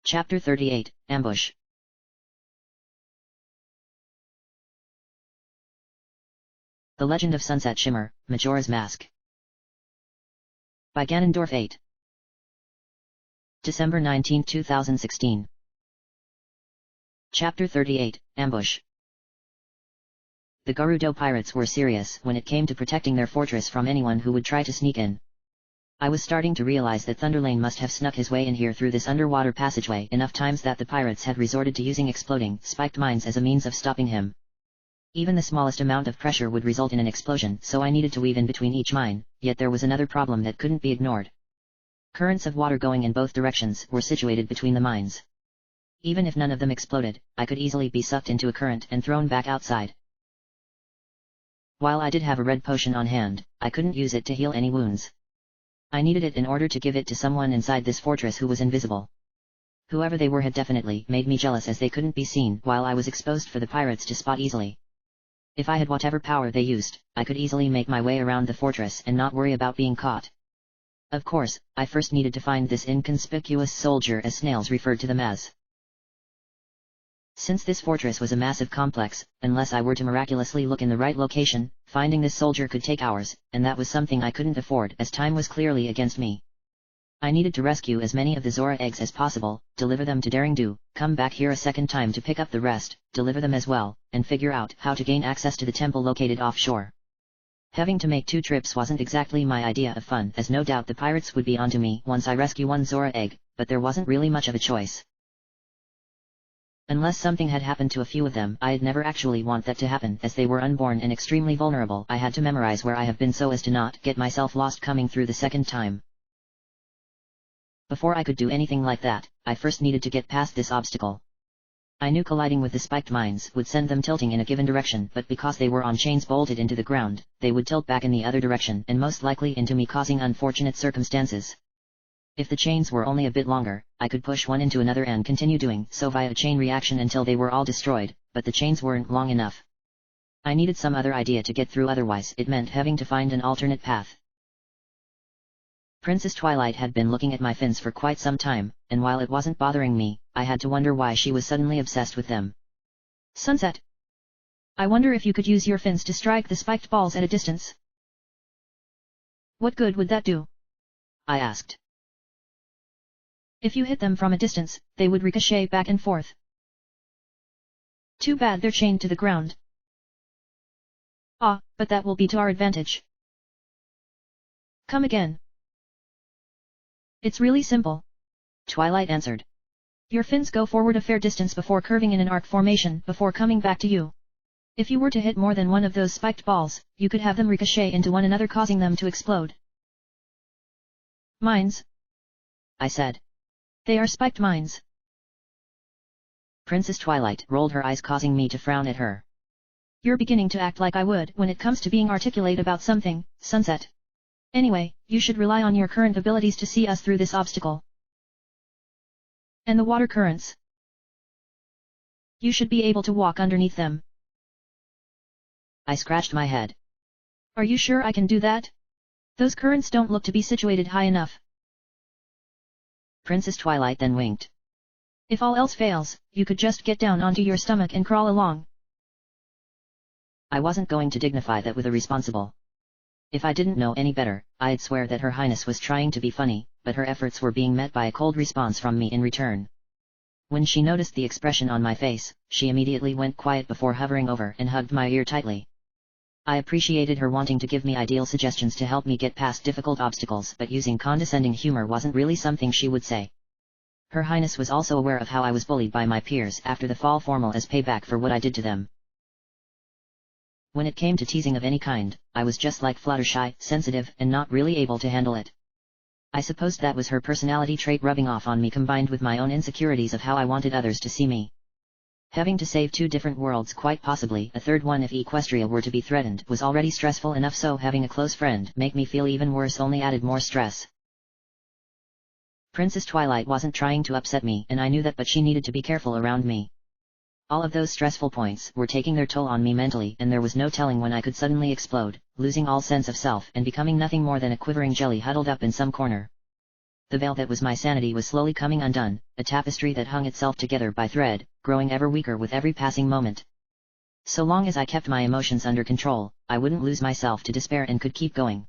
Chapter 38, Ambush. The Legend of Sunset Shimmer, Majora's Mask. By Ganondorf 8. December 19, 2016. Chapter 38, Ambush. The Gerudo pirates were serious when it came to protecting their fortress from anyone who would try to sneak in. I was starting to realize that Thunderlane must have snuck his way in here through this underwater passageway enough times that the pirates had resorted to using exploding, spiked mines as a means of stopping him. Even the smallest amount of pressure would result in an explosion, so I needed to weave in between each mine, yet there was another problem that couldn't be ignored. Currents of water going in both directions were situated between the mines. Even if none of them exploded, I could easily be sucked into a current and thrown back outside. While I did have a red potion on hand, I couldn't use it to heal any wounds. I needed it in order to give it to someone inside this fortress who was invisible. Whoever they were had definitely made me jealous, as they couldn't be seen while I was exposed for the pirates to spot easily. If I had whatever power they used, I could easily make my way around the fortress and not worry about being caught. Of course, I first needed to find this inconspicuous soldier, as snails referred to them as. Since this fortress was a massive complex, unless I were to miraculously look in the right location, finding this soldier could take hours, and that was something I couldn't afford, as time was clearly against me. I needed to rescue as many of the Zora eggs as possible, deliver them to Daringdo, come back here a second time to pick up the rest, deliver them as well, and figure out how to gain access to the temple located offshore. Having to make 2 trips wasn't exactly my idea of fun, as no doubt the pirates would be onto me once I rescue one Zora egg, but there wasn't really much of a choice. Unless something had happened to a few of them, I'd never actually want that to happen, as they were unborn and extremely vulnerable. I had to memorize where I have been so as to not get myself lost coming through the second time. Before I could do anything like that, I first needed to get past this obstacle. I knew colliding with the spiked mines would send them tilting in a given direction, but because they were on chains bolted into the ground, they would tilt back in the other direction and most likely into me, causing unfortunate circumstances. If the chains were only a bit longer, I could push one into another and continue doing so via a chain reaction until they were all destroyed, but the chains weren't long enough. I needed some other idea to get through, otherwise it meant having to find an alternate path. Princess Twilight had been looking at my fins for quite some time, and while it wasn't bothering me, I had to wonder why she was suddenly obsessed with them. Sunset. I wonder if you could use your fins to strike the spiked balls at a distance. What good would that do? I asked. If you hit them from a distance, they would ricochet back and forth. Too bad they're chained to the ground. Ah, but that will be to our advantage. Come again. It's really simple. Twilight answered. Your fins go forward a fair distance before curving in an arc formation before coming back to you. If you were to hit more than one of those spiked balls, you could have them ricochet into one another, causing them to explode. Mines? I said. They are spiked mines. Princess Twilight rolled her eyes, causing me to frown at her. You're beginning to act like I would when it comes to being articulate about something, Sunset. Anyway, you should rely on your current abilities to see us through this obstacle. And the water currents. You should be able to walk underneath them. I scratched my head. Are you sure I can do that? Those currents don't look to be situated high enough. Princess Twilight then winked. If all else fails, you could just get down onto your stomach and crawl along. I wasn't going to dignify that with a responsible. If I didn't know any better, I'd swear that Her Highness was trying to be funny, but her efforts were being met by a cold response from me in return. When she noticed the expression on my face, she immediately went quiet before hovering over and hugged my ear tightly. I appreciated her wanting to give me ideal suggestions to help me get past difficult obstacles, but using condescending humor wasn't really something she would say. Her Highness was also aware of how I was bullied by my peers after the fall formal as payback for what I did to them. When it came to teasing of any kind, I was just like Fluttershy, sensitive and not really able to handle it. I supposed that was her personality trait rubbing off on me, combined with my own insecurities of how I wanted others to see me. Having to save 2 different worlds, quite possibly a third one if Equestria were to be threatened, was already stressful enough, so having a close friend make me feel even worse only added more stress. Princess Twilight wasn't trying to upset me, and I knew that, but she needed to be careful around me. All of those stressful points were taking their toll on me mentally, and there was no telling when I could suddenly explode, losing all sense of self and becoming nothing more than a quivering jelly huddled up in some corner. The veil that was my sanity was slowly coming undone, a tapestry that hung itself together by thread, growing ever weaker with every passing moment. So long as I kept my emotions under control, I wouldn't lose myself to despair and could keep going.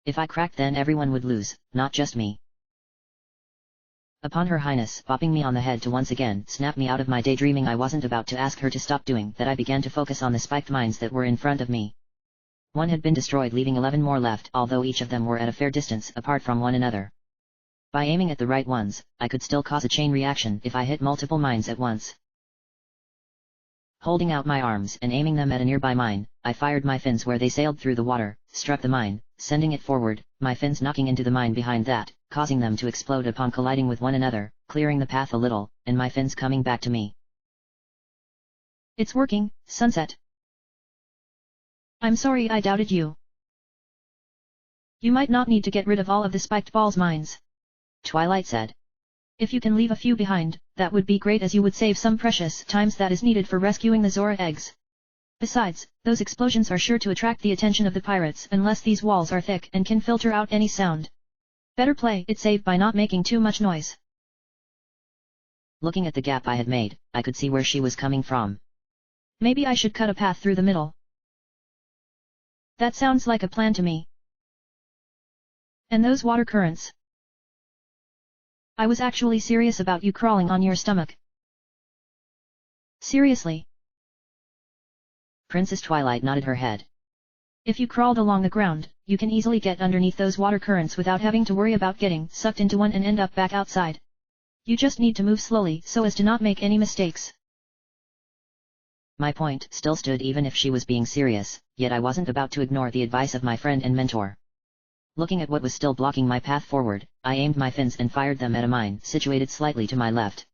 If I cracked, then everyone would lose, not just me. Upon Her Highness bopping me on the head to once again snap me out of my daydreaming I wasn't about to ask her to stop doing that, I began to focus on the spiked mines that were in front of me. One had been destroyed, leaving 11 more left, although each of them were at a fair distance apart from one another. By aiming at the right ones, I could still cause a chain reaction if I hit multiple mines at once. Holding out my arms and aiming them at a nearby mine, I fired my fins where they sailed through the water, struck the mine, sending it forward, my fins knocking into the mine behind that, causing them to explode upon colliding with one another, clearing the path a little, and my fins coming back to me. It's working, Sunset. I'm sorry I doubted you. You might not need to get rid of all of the spiked balls mines, Twilight said. If you can leave a few behind, that would be great, as you would save some precious times that is needed for rescuing the Zora eggs. Besides, those explosions are sure to attract the attention of the pirates unless these walls are thick and can filter out any sound. Better play it safe by not making too much noise. Looking at the gap I had made, I could see where she was coming from. Maybe I should cut a path through the middle. That sounds like a plan to me. And those water currents. I was actually serious about you crawling on your stomach. Seriously? Princess Twilight nodded her head. If you crawled along the ground, you can easily get underneath those water currents without having to worry about getting sucked into one and end up back outside. You just need to move slowly so as to not make any mistakes. My point still stood even if she was being serious, yet I wasn't about to ignore the advice of my friend and mentor. Looking at what was still blocking my path forward, I aimed my fins and fired them at a mine situated slightly to my left.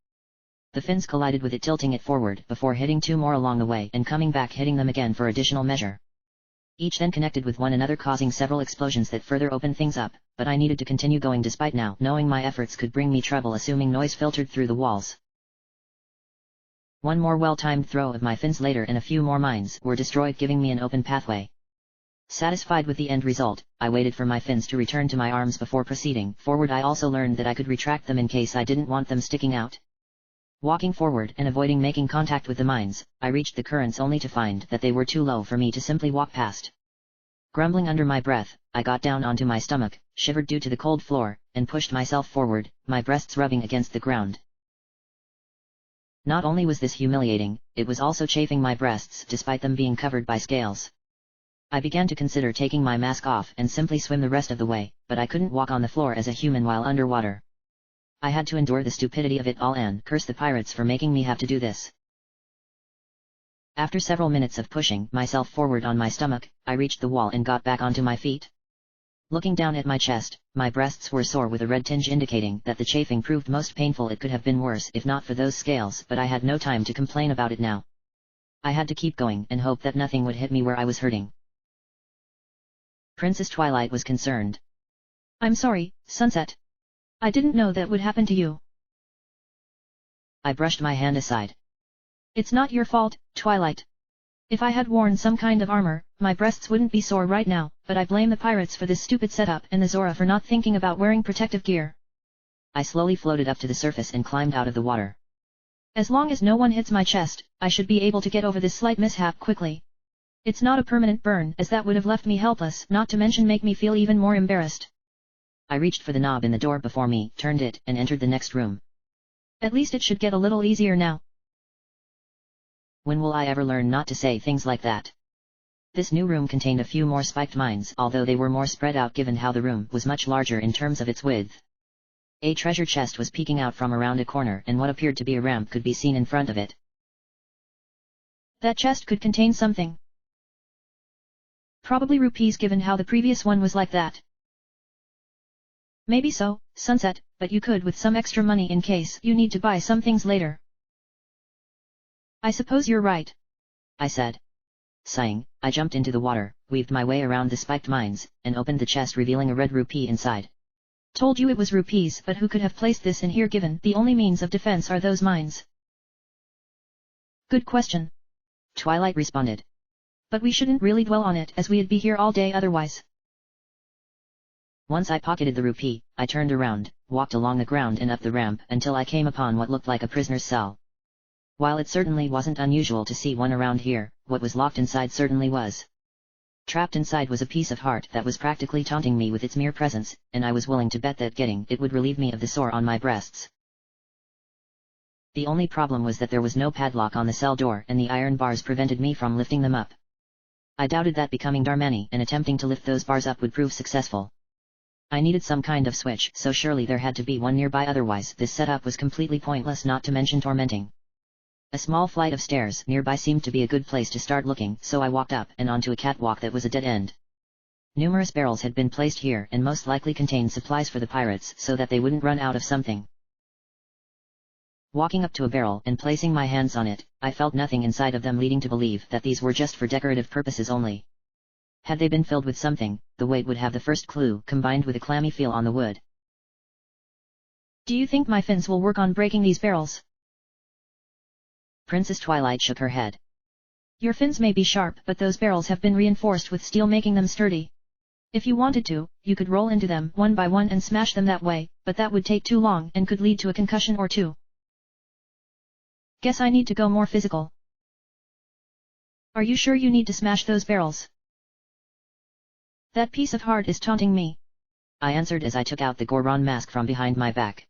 The fins collided with it, tilting it forward before hitting 2 more along the way and coming back, hitting them again for additional measure. Each then connected with one another, causing several explosions that further opened things up, but I needed to continue going despite now knowing my efforts could bring me trouble, assuming noise filtered through the walls. One more well-timed throw of my fins later and a few more mines were destroyed, giving me an open pathway. Satisfied with the end result, I waited for my fins to return to my arms before proceeding forward. I also learned that I could retract them in case I didn't want them sticking out. Walking forward and avoiding making contact with the mines, I reached the currents only to find that they were too low for me to simply walk past. Grumbling under my breath, I got down onto my stomach, shivered due to the cold floor, and pushed myself forward, my breasts rubbing against the ground. Not only was this humiliating, it was also chafing my breasts despite them being covered by scales. I began to consider taking my mask off and simply swim the rest of the way, but I couldn't walk on the floor as a human while underwater. I had to endure the stupidity of it all and curse the pirates for making me have to do this. After several minutes of pushing myself forward on my stomach, I reached the wall and got back onto my feet. Looking down at my chest, my breasts were sore with a red tinge indicating that the chafing proved most painful. It could have been worse if not for those scales, but I had no time to complain about it now. I had to keep going and hope that nothing would hit me where I was hurting. Princess Twilight was concerned. I'm sorry, Sunset. I didn't know that would happen to you. I brushed my hand aside. It's not your fault, Twilight. If I had worn some kind of armor, my breasts wouldn't be sore right now, but I blame the pirates for this stupid setup and the Zora for not thinking about wearing protective gear. I slowly floated up to the surface and climbed out of the water. As long as no one hits my chest, I should be able to get over this slight mishap quickly. It's not a permanent burn, as that would have left me helpless, not to mention make me feel even more embarrassed. I reached for the knob in the door before me, turned it, and entered the next room. At least it should get a little easier now. When will I ever learn not to say things like that? This new room contained a few more spiked mines, although they were more spread out given how the room was much larger in terms of its width. A treasure chest was peeking out from around a corner, and what appeared to be a ramp could be seen in front of it. That chest could contain something. Probably rupees, given how the previous one was like that. Maybe so, Sunset, but you could with some extra money in case you need to buy some things later. I suppose you're right, I said. Sighing, I jumped into the water, weaved my way around the spiked mines, and opened the chest, revealing a red rupee inside. Told you it was rupees, but who could have placed this in here given the only means of defense are those mines? Good question, Twilight responded. But we shouldn't really dwell on it, as we'd be here all day otherwise. Once I pocketed the rupee, I turned around, walked along the ground and up the ramp until I came upon what looked like a prisoner's cell. While it certainly wasn't unusual to see one around here, what was locked inside certainly was. Trapped inside was a piece of heart that was practically taunting me with its mere presence, and I was willing to bet that getting it would relieve me of the sore on my breasts. The only problem was that there was no padlock on the cell door and the iron bars prevented me from lifting them up. I doubted that becoming Darmani and attempting to lift those bars up would prove successful. I needed some kind of switch, so surely there had to be one nearby, otherwise this setup was completely pointless, not to mention tormenting. A small flight of stairs nearby seemed to be a good place to start looking, so I walked up and onto a catwalk that was a dead end. Numerous barrels had been placed here and most likely contained supplies for the pirates so that they wouldn't run out of something. Walking up to a barrel and placing my hands on it, I felt nothing inside of them leading to believe that these were just for decorative purposes only. Had they been filled with something, the weight would have the first clue, combined with a clammy feel on the wood. Do you think my fins will work on breaking these barrels? Princess Twilight shook her head. Your fins may be sharp, but those barrels have been reinforced with steel, making them sturdy. If you wanted to, you could roll into them one by one and smash them that way, but that would take too long and could lead to a concussion or two. Guess I need to go more physical. Are you sure you need to smash those barrels? That piece of heart is taunting me, I answered as I took out the Goron mask from behind my back.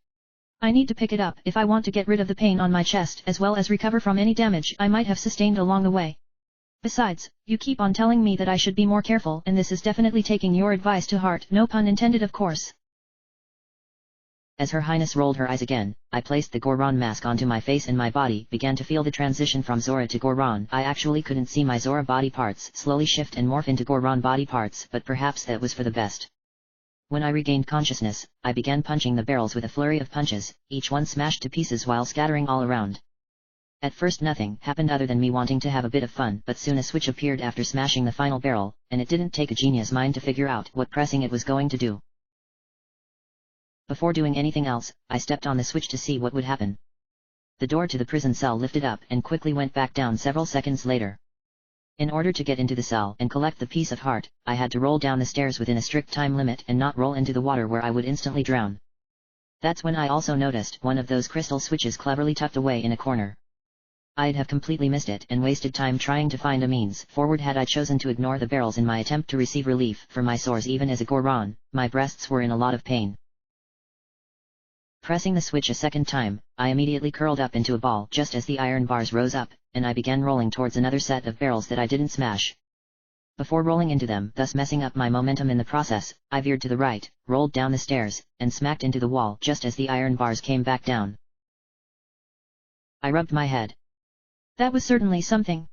I need to pick it up if I want to get rid of the pain on my chest as well as recover from any damage I might have sustained along the way. Besides, you keep on telling me that I should be more careful, and this is definitely taking your advice to heart, no pun intended of course. As Her Highness rolled her eyes again, I placed the Goron mask onto my face and my body began to feel the transition from Zora to Goron. I actually couldn't see my Zora body parts slowly shift and morph into Goron body parts, but perhaps that was for the best. When I regained consciousness, I began punching the barrels with a flurry of punches, each one smashed to pieces while scattering all around. At first nothing happened other than me wanting to have a bit of fun, but soon a switch appeared after smashing the final barrel, and it didn't take a genius mind to figure out what pressing it was going to do. Before doing anything else, I stepped on the switch to see what would happen. The door to the prison cell lifted up and quickly went back down several seconds later. In order to get into the cell and collect the piece of heart, I had to roll down the stairs within a strict time limit and not roll into the water where I would instantly drown. That's when I also noticed one of those crystal switches cleverly tucked away in a corner. I'd have completely missed it and wasted time trying to find a means forward had I chosen to ignore the barrels in my attempt to receive relief for my sores. Even as a Goron, my breasts were in a lot of pain. Pressing the switch a second time, I immediately curled up into a ball just as the iron bars rose up, and I began rolling towards another set of barrels that I didn't smash. Before rolling into them, thus messing up my momentum in the process, I veered to the right, rolled down the stairs, and smacked into the wall just as the iron bars came back down. I rubbed my head. That was certainly something.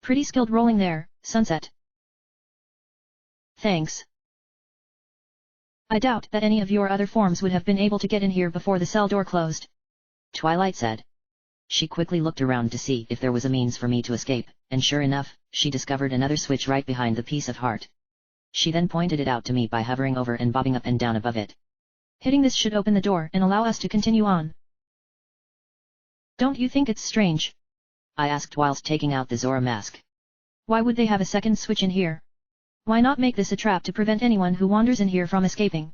Pretty skilled rolling there, Sunset. Thanks. I doubt that any of your other forms would have been able to get in here before the cell door closed, Twilight said. She quickly looked around to see if there was a means for me to escape, and sure enough, she discovered another switch right behind the piece of heart. She then pointed it out to me by hovering over and bobbing up and down above it. Hitting this should open the door and allow us to continue on. Don't you think it's strange? I asked whilst taking out the Zora mask. Why would they have a second switch in here? Why not make this a trap to prevent anyone who wanders in here from escaping?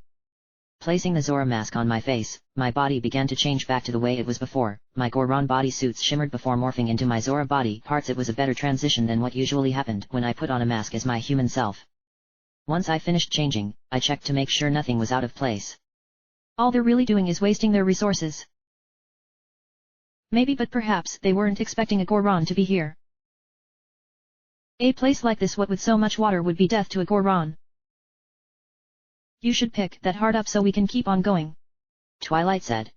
Placing the Zora mask on my face, my body began to change back to the way it was before. My Goron body suits shimmered before morphing into my Zora body parts. It was a better transition than what usually happened when I put on a mask as my human self. Once I finished changing, I checked to make sure nothing was out of place. All they're really doing is wasting their resources. Maybe, but perhaps they weren't expecting a Goron to be here. A place like this, what with so much water, would be death to a Goron. You should pick that heart up so we can keep on going, Twilight said.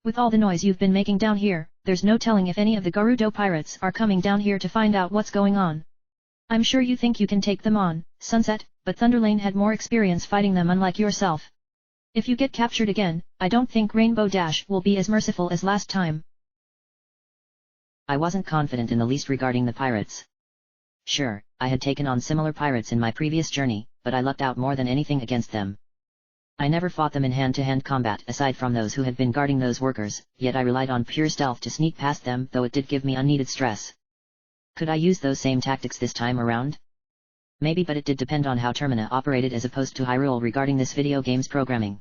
With all the noise you've been making down here, there's no telling if any of the Gerudo pirates are coming down here to find out what's going on. I'm sure you think you can take them on, Sunset, but Thunderlane had more experience fighting them, unlike yourself. If you get captured again, I don't think Rainbow Dash will be as merciful as last time. I wasn't confident in the least regarding the pirates. Sure, I had taken on similar pirates in my previous journey, but I lucked out more than anything against them. I never fought them in hand-to-hand combat aside from those who had been guarding those workers, yet I relied on pure stealth to sneak past them, though it did give me unneeded stress. Could I use those same tactics this time around? Maybe, but it did depend on how Termina operated as opposed to Hyrule regarding this video game's programming.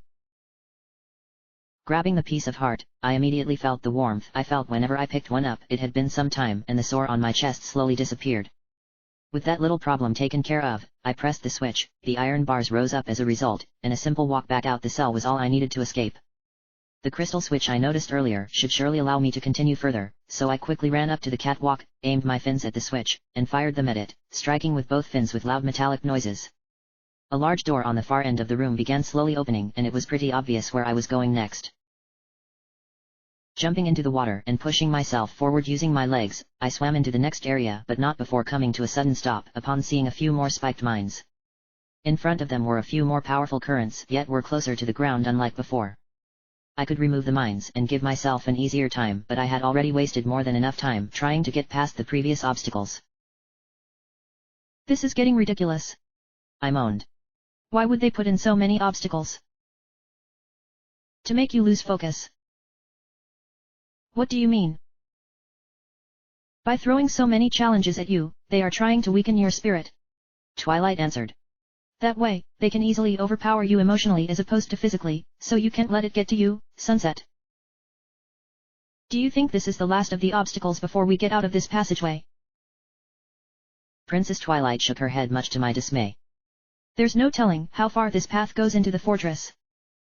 Grabbing the piece of heart, I immediately felt the warmth I felt whenever I picked one up. It had been some time, and the sore on my chest slowly disappeared. With that little problem taken care of, I pressed the switch, the iron bars rose up as a result, and a simple walk back out the cell was all I needed to escape. The crystal switch I noticed earlier should surely allow me to continue further, so I quickly ran up to the catwalk, aimed my fins at the switch, and fired them at it, striking with both fins with loud metallic noises. A large door on the far end of the room began slowly opening, and it was pretty obvious where I was going next. Jumping into the water and pushing myself forward using my legs, I swam into the next area, but not before coming to a sudden stop upon seeing a few more spiked mines. In front of them were a few more powerful currents, yet were closer to the ground unlike before. I could remove the mines and give myself an easier time, but I had already wasted more than enough time trying to get past the previous obstacles. This is getting ridiculous, I moaned. Why would they put in so many obstacles? To make you lose focus. What do you mean? By throwing so many challenges at you, they are trying to weaken your spirit. Twilight answered. That way, they can easily overpower you emotionally as opposed to physically, so you can't let it get to you, Sunset. Do you think this is the last of the obstacles before we get out of this passageway? Princess Twilight shook her head much to my dismay. There's no telling how far this path goes into the fortress.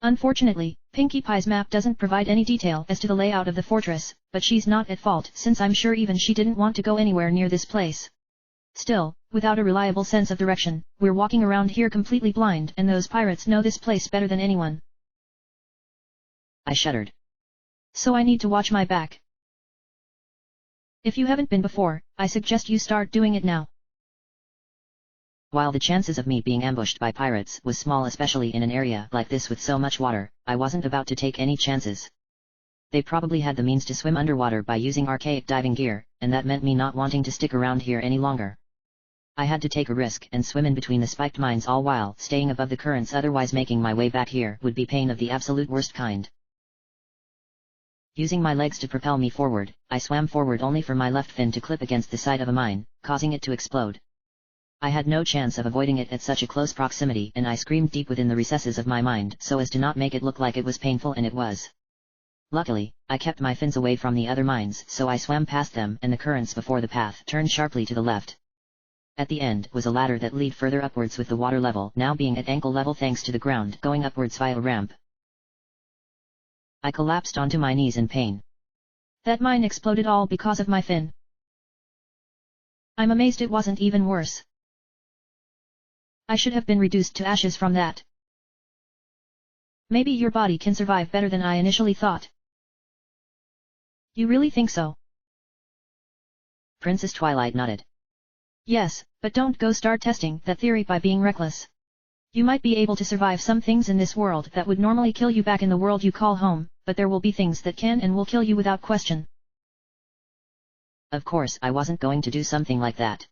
Unfortunately, Pinkie Pie's map doesn't provide any detail as to the layout of the fortress, but she's not at fault since I'm sure even she didn't want to go anywhere near this place. Still, without a reliable sense of direction, we're walking around here completely blind, and those pirates know this place better than anyone. I shuddered. So I need to watch my back. If you haven't been before, I suggest you start doing it now. While the chances of me being ambushed by pirates was small, especially in an area like this with so much water, I wasn't about to take any chances. They probably had the means to swim underwater by using archaic diving gear, and that meant me not wanting to stick around here any longer. I had to take a risk and swim in between the spiked mines all while staying above the currents, otherwise making my way back here would be pain of the absolute worst kind. Using my legs to propel me forward, I swam forward only for my left fin to clip against the side of a mine, causing it to explode. I had no chance of avoiding it at such a close proximity, and I screamed deep within the recesses of my mind so as to not make it look like it was painful, and it was. Luckily, I kept my fins away from the other mines, so I swam past them and the currents before the path turned sharply to the left. At the end was a ladder that led further upwards, with the water level now being at ankle level thanks to the ground going upwards via a ramp. I collapsed onto my knees in pain. That mine exploded all because of my fin. I'm amazed it wasn't even worse. I should have been reduced to ashes from that. Maybe your body can survive better than I initially thought. You really think so? Princess Twilight nodded. Yes, but don't go start testing that theory by being reckless. You might be able to survive some things in this world that would normally kill you back in the world you call home, but there will be things that can and will kill you without question. Of course I wasn't going to do something like that.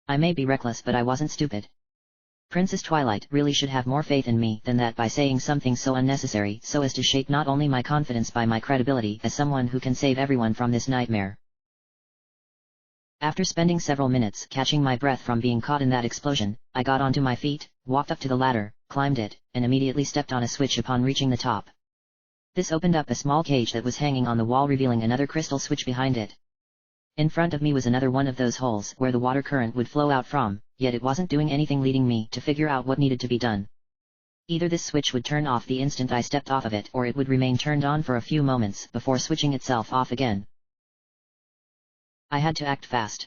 I may be reckless, but I wasn't stupid. Princess Twilight really should have more faith in me than that by saying something so unnecessary so as to shake not only my confidence but my credibility as someone who can save everyone from this nightmare. After spending several minutes catching my breath from being caught in that explosion, I got onto my feet, walked up to the ladder, climbed it, and immediately stepped on a switch upon reaching the top. This opened up a small cage that was hanging on the wall, revealing another crystal switch behind it. In front of me was another one of those holes where the water current would flow out from, yet it wasn't doing anything, leading me to figure out what needed to be done. Either this switch would turn off the instant I stepped off of it, or it would remain turned on for a few moments before switching itself off again. I had to act fast.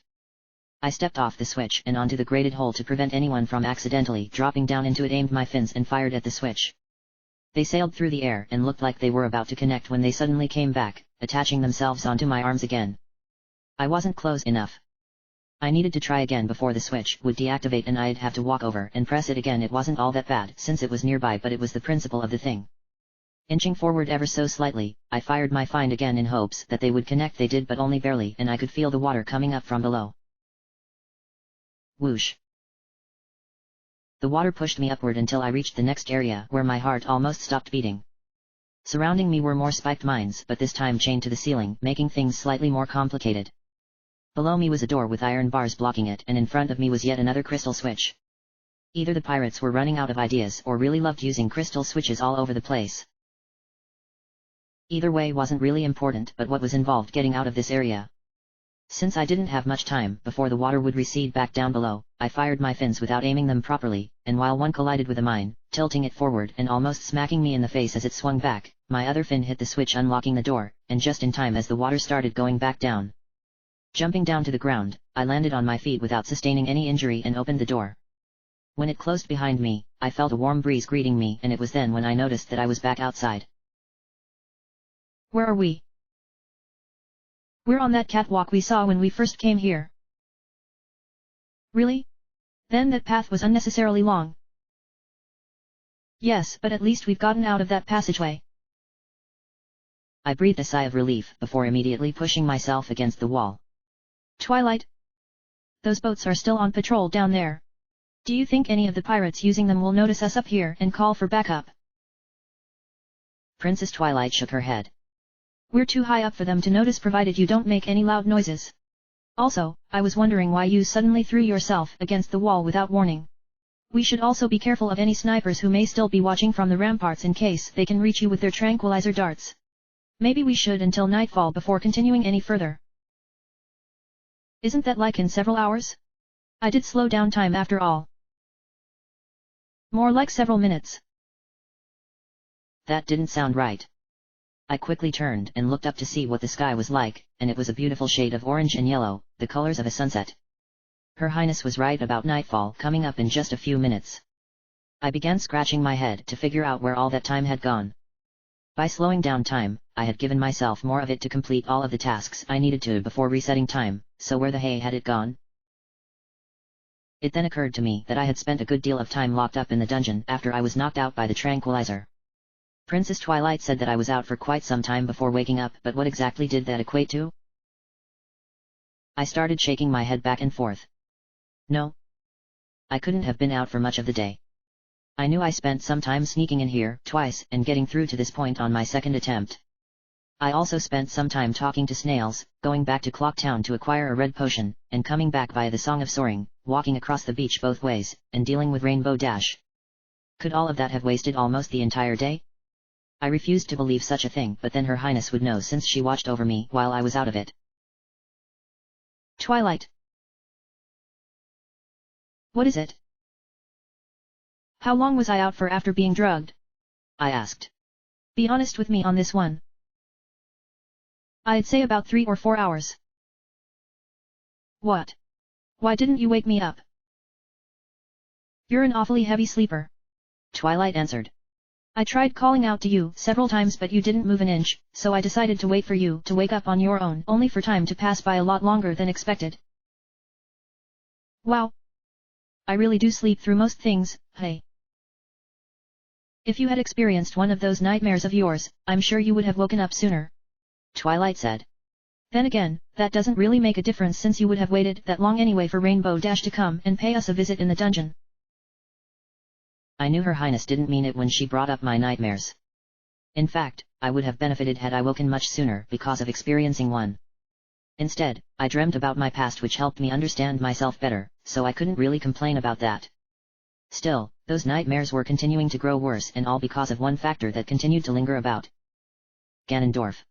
I stepped off the switch and onto the grated hole to prevent anyone from accidentally dropping down into it, aimed my fins and fired at the switch. They sailed through the air and looked like they were about to connect when they suddenly came back, attaching themselves onto my arms again. I wasn't close enough. I needed to try again before the switch would deactivate and I'd have to walk over and press it again. It wasn't all that bad since it was nearby, but it was the principle of the thing. Inching forward ever so slightly, I fired my find again in hopes that they would connect. They did, but only barely, and I could feel the water coming up from below. Whoosh. The water pushed me upward until I reached the next area where my heart almost stopped beating. Surrounding me were more spiked mines, but this time chained to the ceiling, making things slightly more complicated. Below me was a door with iron bars blocking it, and in front of me was yet another crystal switch. Either the pirates were running out of ideas or really loved using crystal switches all over the place. Either way wasn't really important, but what was involved getting out of this area. Since I didn't have much time before the water would recede back down below, I fired my fins without aiming them properly, and while one collided with a mine, tilting it forward and almost smacking me in the face as it swung back, my other fin hit the switch unlocking the door, and just in time as the water started going back down. Jumping down to the ground, I landed on my feet without sustaining any injury and opened the door. When it closed behind me, I felt a warm breeze greeting me, and it was then when I noticed that I was back outside. Where are we? We're on that catwalk we saw when we first came here. Really? Then that path was unnecessarily long. Yes, but at least we've gotten out of that passageway. I breathed a sigh of relief before immediately pushing myself against the wall. Twilight? Those boats are still on patrol down there. Do you think any of the pirates using them will notice us up here and call for backup? Princess Twilight shook her head. We're too high up for them to notice provided you don't make any loud noises. Also, I was wondering why you suddenly threw yourself against the wall without warning. We should also be careful of any snipers who may still be watching from the ramparts in case they can reach you with their tranquilizer darts. Maybe we should until nightfall before continuing any further. Isn't that like in several hours? I did slow down time after all. More like several minutes. That didn't sound right. I quickly turned and looked up to see what the sky was like, and it was a beautiful shade of orange and yellow, the colors of a sunset. Her Highness was right about nightfall coming up in just a few minutes. I began scratching my head to figure out where all that time had gone. By slowing down time, I had given myself more of it to complete all of the tasks I needed to before resetting time, so where the hay had it gone? It then occurred to me that I had spent a good deal of time locked up in the dungeon after I was knocked out by the tranquilizer. Princess Twilight said that I was out for quite some time before waking up, but what exactly did that equate to? I started shaking my head back and forth. No. I couldn't have been out for much of the day. I knew I spent some time sneaking in here twice and getting through to this point on my second attempt. I also spent some time talking to snails, going back to Clock Town to acquire a red potion, and coming back via the Song of Soaring, walking across the beach both ways, and dealing with Rainbow Dash. Could all of that have wasted almost the entire day? I refused to believe such a thing, but then Her Highness would know since she watched over me while I was out of it. Twilight. What is it? How long was I out for after being drugged? I asked. Be honest with me on this one. I'd say about 3 or 4 hours. What? Why didn't you wake me up? You're an awfully heavy sleeper. Twilight answered. I tried calling out to you several times but you didn't move an inch, so I decided to wait for you to wake up on your own, only for time to pass by a lot longer than expected. Wow. I really do sleep through most things, hey. If you had experienced one of those nightmares of yours, I'm sure you would have woken up sooner. Twilight said. Then again, that doesn't really make a difference since you would have waited that long anyway for Rainbow Dash to come and pay us a visit in the dungeon. I knew Her Highness didn't mean it when she brought up my nightmares. In fact, I would have benefited had I woken much sooner because of experiencing one. Instead, I dreamt about my past which helped me understand myself better, so I couldn't really complain about that. Still, those nightmares were continuing to grow worse, and all because of one factor that continued to linger about. Ganondorf.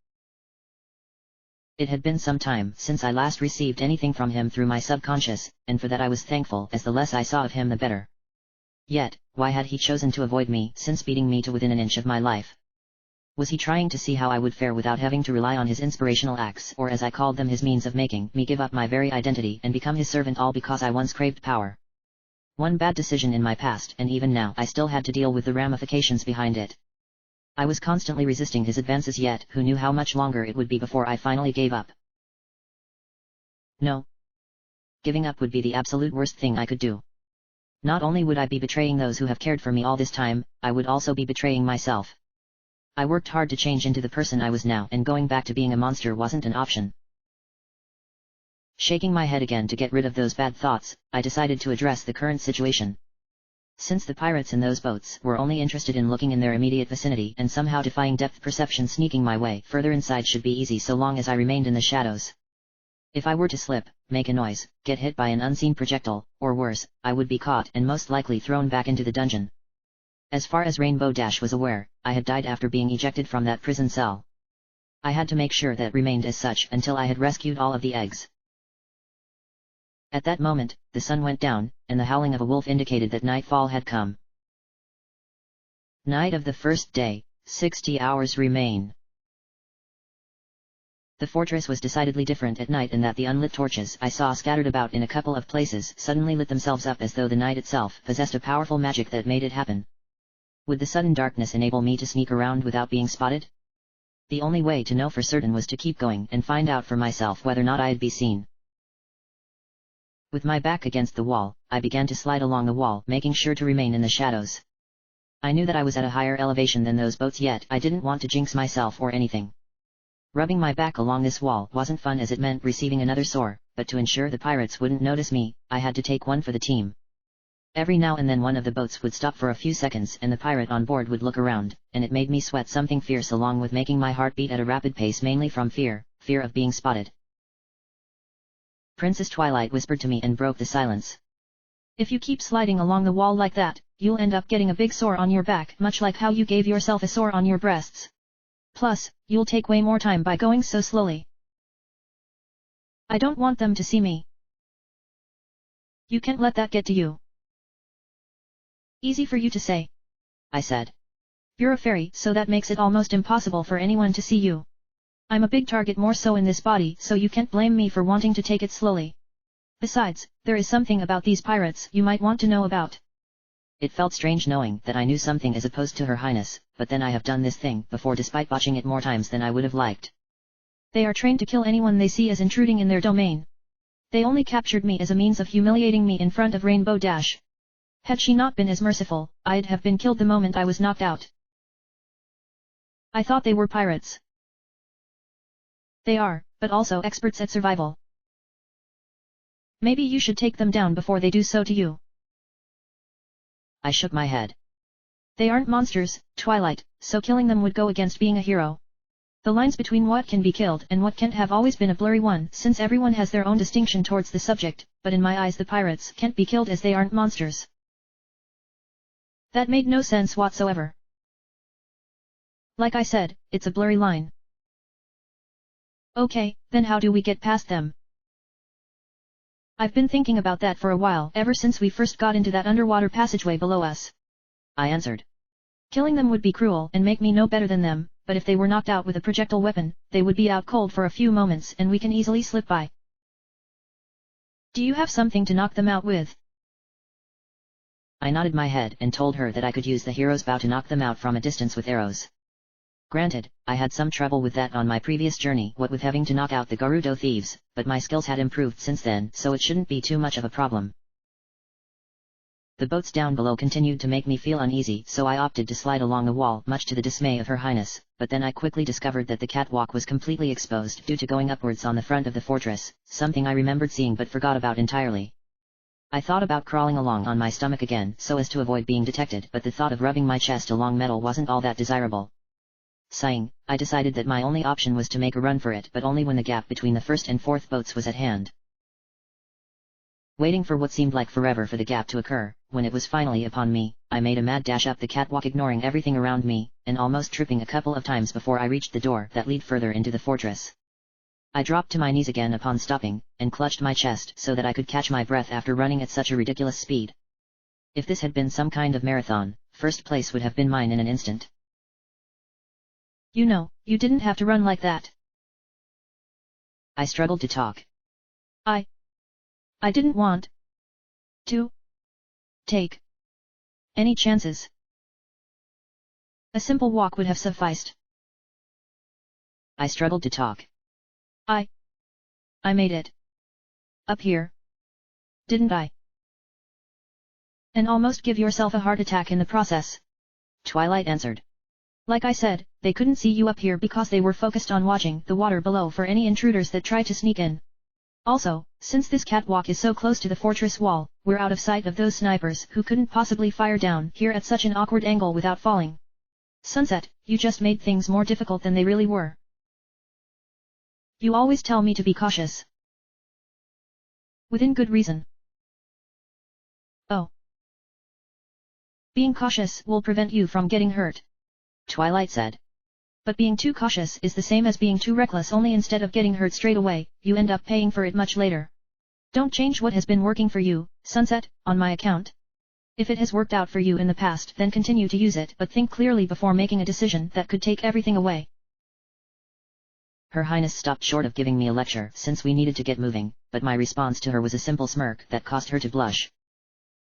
It had been some time since I last received anything from him through my subconscious, and for that I was thankful, as the less I saw of him the better. Yet, why had he chosen to avoid me since beating me to within an inch of my life? Was he trying to see how I would fare without having to rely on his inspirational acts, or as I called them, his means of making me give up my very identity and become his servant, all because I once craved power? One bad decision in my past, and even now I still had to deal with the ramifications behind it. I was constantly resisting his advances, yet who knew how much longer it would be before I finally gave up? No. Giving up would be the absolute worst thing I could do. Not only would I be betraying those who have cared for me all this time, I would also be betraying myself. I worked hard to change into the person I was now, and going back to being a monster wasn't an option. Shaking my head again to get rid of those bad thoughts, I decided to address the current situation. Since the pirates in those boats were only interested in looking in their immediate vicinity and somehow defying depth perception, sneaking my way further inside should be easy so long as I remained in the shadows. If I were to slip, make a noise, get hit by an unseen projectile, or worse, I would be caught and most likely thrown back into the dungeon. As far as Rainbow Dash was aware, I had died after being ejected from that prison cell. I had to make sure that remained as such until I had rescued all of the eggs. At that moment, the sun went down, and the howling of a wolf indicated that nightfall had come. Night of the first day, 60 hours remain. The fortress was decidedly different at night in that the unlit torches I saw scattered about in a couple of places suddenly lit themselves up as though the night itself possessed a powerful magic that made it happen. Would the sudden darkness enable me to sneak around without being spotted? The only way to know for certain was to keep going and find out for myself whether or not I'd be seen. With my back against the wall, I began to slide along the wall, making sure to remain in the shadows. I knew that I was at a higher elevation than those boats, yet I didn't want to jinx myself or anything. Rubbing my back along this wall wasn't fun as it meant receiving another sore, but to ensure the pirates wouldn't notice me, I had to take one for the team. Every now and then one of the boats would stop for a few seconds and the pirate on board would look around, and it made me sweat something fierce along with making my heart beat at a rapid pace, mainly from fear of being spotted. Princess Twilight whispered to me and broke the silence. If you keep sliding along the wall like that, you'll end up getting a big sore on your back, much like how you gave yourself a sore on your breasts. Plus, you'll take way more time by going so slowly. I don't want them to see me. You can't let that get to you. Easy for you to say, I said. You're a fairy, so that makes it almost impossible for anyone to see you. I'm a big target, more so in this body, so you can't blame me for wanting to take it slowly. Besides, there is something about these pirates you might want to know about. It felt strange knowing that I knew something as opposed to Her Highness, but then I have done this thing before despite botching it more times than I would have liked. They are trained to kill anyone they see as intruding in their domain. They only captured me as a means of humiliating me in front of Rainbow Dash. Had she not been as merciful, I'd have been killed the moment I was knocked out. I thought they were pirates. They are, but also experts at survival. Maybe you should take them down before they do so to you. I shook my head. They aren't monsters, Twilight, so killing them would go against being a hero. The lines between what can be killed and what can't have always been a blurry one, since everyone has their own distinction towards the subject, but in my eyes the pirates can't be killed as they aren't monsters. That made no sense whatsoever. Like I said, it's a blurry line. Okay, then how do we get past them? I've been thinking about that for a while, ever since we first got into that underwater passageway below us. I answered. Killing them would be cruel and make me no better than them, but if they were knocked out with a projectile weapon, they would be out cold for a few moments and we can easily slip by. Do you have something to knock them out with? I nodded my head and told her that I could use the hero's bow to knock them out from a distance with arrows. Granted, I had some trouble with that on my previous journey, what with having to knock out the Gerudo thieves, but my skills had improved since then, so it shouldn't be too much of a problem. The boats down below continued to make me feel uneasy, so I opted to slide along the wall, much to the dismay of Her Highness, but then I quickly discovered that the catwalk was completely exposed due to going upwards on the front of the fortress, something I remembered seeing but forgot about entirely. I thought about crawling along on my stomach again so as to avoid being detected, but the thought of rubbing my chest along metal wasn't all that desirable. Sighing, I decided that my only option was to make a run for it, but only when the gap between the first and fourth boats was at hand. Waiting for what seemed like forever for the gap to occur, when it was finally upon me, I made a mad dash up the catwalk, ignoring everything around me, and almost tripping a couple of times before I reached the door that led further into the fortress. I dropped to my knees again upon stopping, and clutched my chest so that I could catch my breath after running at such a ridiculous speed. If this had been some kind of marathon, first place would have been mine in an instant. You know, you didn't have to run like that. I struggled to talk. I didn't want to take any chances. A simple walk would have sufficed. I struggled to talk. I made it. Up here. Didn't I? And almost give yourself a heart attack in the process. Twilight answered. Like I said, they couldn't see you up here because they were focused on watching the water below for any intruders that try to sneak in. Also, since this catwalk is so close to the fortress wall, we're out of sight of those snipers who couldn't possibly fire down here at such an awkward angle without falling. Sunset, you just made things more difficult than they really were. You always tell me to be cautious. Within good reason. Oh. Being cautious will prevent you from getting hurt, Twilight said. but being too cautious is the same as being too reckless, only instead of getting hurt straight away, you end up paying for it much later. Don't change what has been working for you, Sunset, on my account. If it has worked out for you in the past, then continue to use it, but think clearly before making a decision that could take everything away. Her Highness stopped short of giving me a lecture since we needed to get moving, but my response to her was a simple smirk that caused her to blush.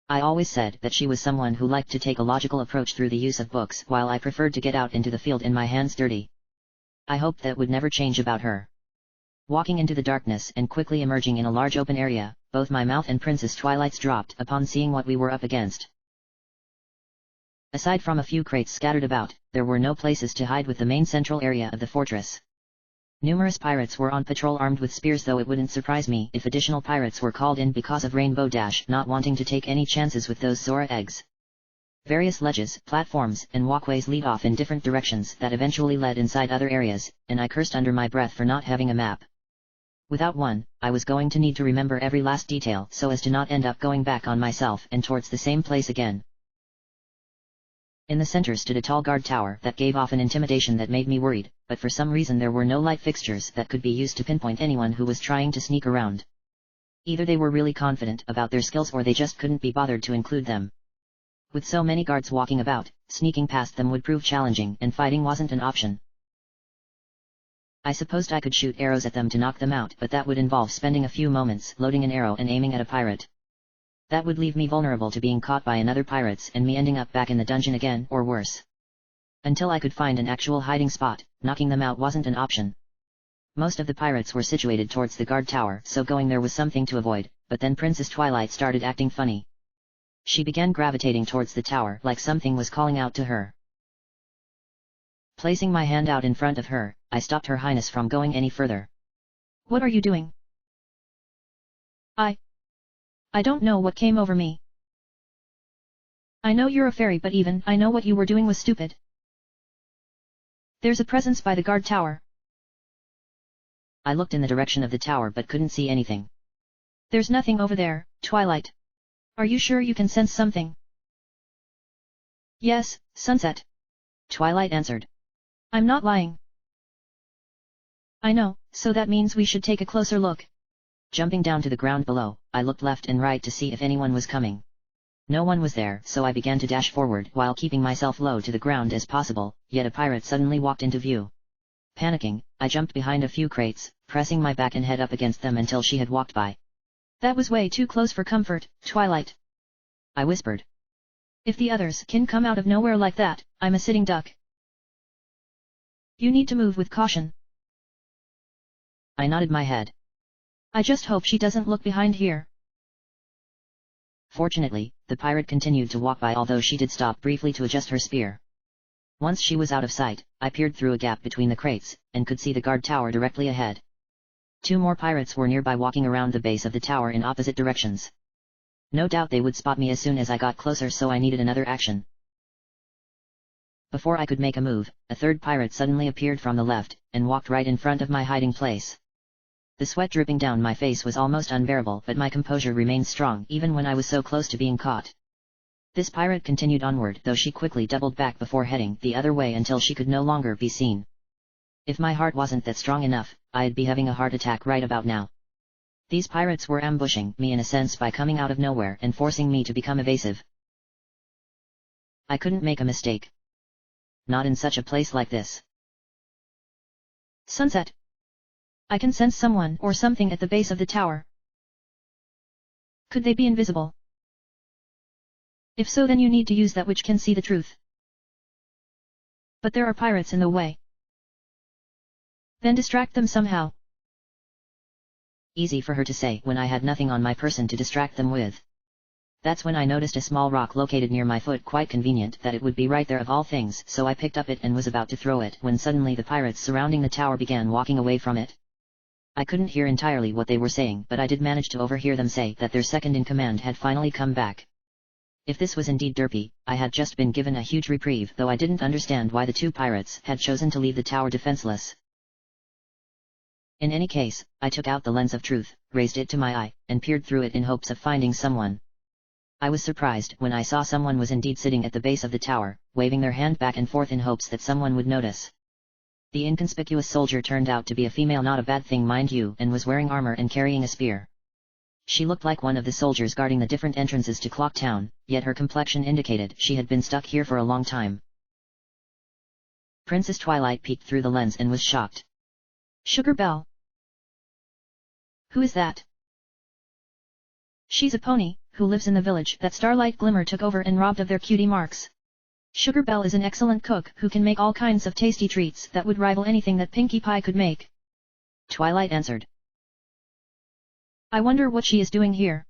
I always said that she was someone who liked to take a logical approach through the use of books, while I preferred to get out into the field in my hands dirty. I hoped that would never change about her. Walking into the darkness and quickly emerging in a large open area, both my mouth and Princess Twilight's dropped upon seeing what we were up against. Aside from a few crates scattered about, there were no places to hide with the main central area of the fortress. Numerous pirates were on patrol armed with spears, though it wouldn't surprise me if additional pirates were called in because of Rainbow Dash not wanting to take any chances with those Zora eggs. Various ledges, platforms, and walkways lead off in different directions that eventually led inside other areas, and I cursed under my breath for not having a map. Without one, I was going to need to remember every last detail so as to not end up going back on myself and towards the same place again. In the center stood a tall guard tower that gave off an intimidation that made me worried, but for some reason there were no light fixtures that could be used to pinpoint anyone who was trying to sneak around. Either they were really confident about their skills or they just couldn't be bothered to include them. With so many guards walking about, sneaking past them would prove challenging and fighting wasn't an option. I supposed I could shoot arrows at them to knock them out, but that would involve spending a few moments loading an arrow and aiming at a pirate. That would leave me vulnerable to being caught by another pirates and me ending up back in the dungeon again, or worse. Until I could find an actual hiding spot, knocking them out wasn't an option. Most of the pirates were situated towards the guard tower, so going there was something to avoid, but then Princess Twilight started acting funny. She began gravitating towards the tower like something was calling out to her. Placing my hand out in front of her, I stopped Her Highness from going any further. What are you doing? I don't know what came over me. I know you're a fairy, but even I know what you were doing was stupid. There's a presence by the guard tower. I looked in the direction of the tower but couldn't see anything. There's nothing over there, Twilight. Are you sure you can sense something? Yes, Sunset. Twilight answered. I'm not lying. I know, so that means we should take a closer look. Jumping down to the ground below, I looked left and right to see if anyone was coming. No one was there, so I began to dash forward while keeping myself low to the ground as possible, yet a pirate suddenly walked into view. Panicking, I jumped behind a few crates, pressing my back and head up against them until she had walked by. That was way too close for comfort, Twilight. I whispered. If the others can come out of nowhere like that, I'm a sitting duck. You need to move with caution. I nodded my head. I just hope she doesn't look behind here. Fortunately, the pirate continued to walk by, although she did stop briefly to adjust her spear. Once she was out of sight, I peered through a gap between the crates, and could see the guard tower directly ahead. 2 more pirates were nearby, walking around the base of the tower in opposite directions. No doubt they would spot me as soon as I got closer, so I needed another action. Before I could make a move, a 3rd pirate suddenly appeared from the left, and walked right in front of my hiding place. The sweat dripping down my face was almost unbearable, but my composure remained strong even when I was so close to being caught. This pirate continued onward, though she quickly doubled back before heading the other way until she could no longer be seen. If my heart wasn't that strong enough, I'd be having a heart attack right about now. These pirates were ambushing me in a sense by coming out of nowhere and forcing me to become evasive. I couldn't make a mistake. Not in such a place like this. Sunset. I can sense someone or something at the base of the tower. Could they be invisible? If so, then you need to use that which can see the truth. But there are pirates in the way. Then distract them somehow. Easy for her to say when I had nothing on my person to distract them with. That's when I noticed a small rock located near my foot, quite convenient that it would be right there of all things, so I picked up it and was about to throw it when suddenly the pirates surrounding the tower began walking away from it. I couldn't hear entirely what they were saying, but I did manage to overhear them say that their second-in-command had finally come back. If this was indeed Derpy, I had just been given a huge reprieve, though I didn't understand why the 2 pirates had chosen to leave the tower defenseless. In any case, I took out the lens of truth, raised it to my eye, and peered through it in hopes of finding someone. I was surprised when I saw someone was indeed sitting at the base of the tower, waving their hand back and forth in hopes that someone would notice. The inconspicuous soldier turned out to be a female, not a bad thing mind you, and was wearing armor and carrying a spear. She looked like one of the soldiers guarding the different entrances to Clock Town, yet her complexion indicated she had been stuck here for a long time. Princess Twilight peeked through the lens and was shocked. Sugar Belle. Who is that? She's a pony, who lives in the village that Starlight Glimmer took over and robbed of their cutie marks. Sugar Belle is an excellent cook who can make all kinds of tasty treats that would rival anything that Pinkie Pie could make. Twilight answered. I wonder what she is doing here.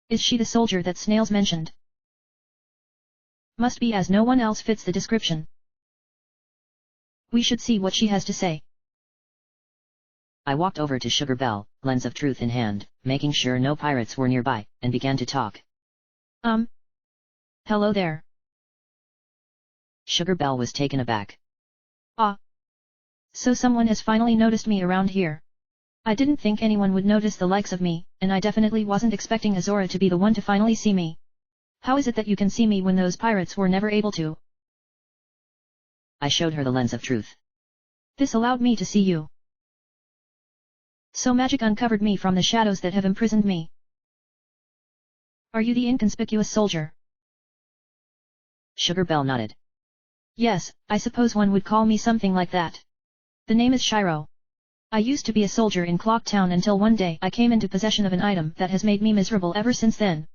Is she the soldier that Snails mentioned? Must be, as no one else fits the description. We should see what she has to say. I walked over to Sugar Belle, lens of truth in hand, making sure no pirates were nearby, and began to talk. Hello there. Sugar Belle was taken aback. Ah. So someone has finally noticed me around here. I didn't think anyone would notice the likes of me, and I definitely wasn't expecting Azora to be the one to finally see me. How is it that you can see me when those pirates were never able to? I showed her the lens of truth. This allowed me to see you. So magic uncovered me from the shadows that have imprisoned me. Are you the inconspicuous soldier? Sugar Belle nodded. Yes, I suppose one would call me something like that. The name is Shiro. I used to be a soldier in Clock Town until one day I came into possession of an item that has made me miserable ever since then.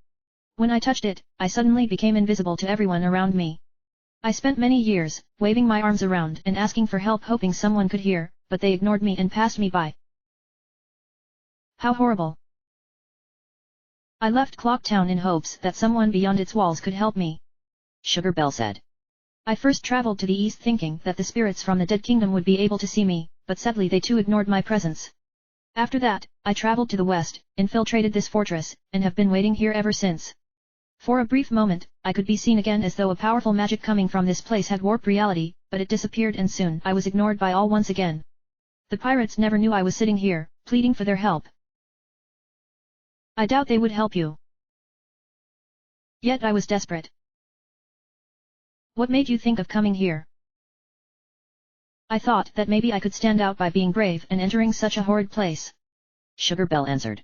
When I touched it, I suddenly became invisible to everyone around me. I spent many years, waving my arms around and asking for help, hoping someone could hear, but they ignored me and passed me by. How horrible. I left Clock Town in hopes that someone beyond its walls could help me. Sugar Belle said. I first traveled to the east thinking that the spirits from the Dead Kingdom would be able to see me, but sadly they too ignored my presence. After that, I traveled to the west, infiltrated this fortress, and have been waiting here ever since. For a brief moment, I could be seen again as though a powerful magic coming from this place had warped reality, but it disappeared and soon I was ignored by all once again. The pirates never knew I was sitting here, pleading for their help. I doubt they would help you. Yet I was desperate. What made you think of coming here? I thought that maybe I could stand out by being brave and entering such a horrid place. Sugar Belle answered.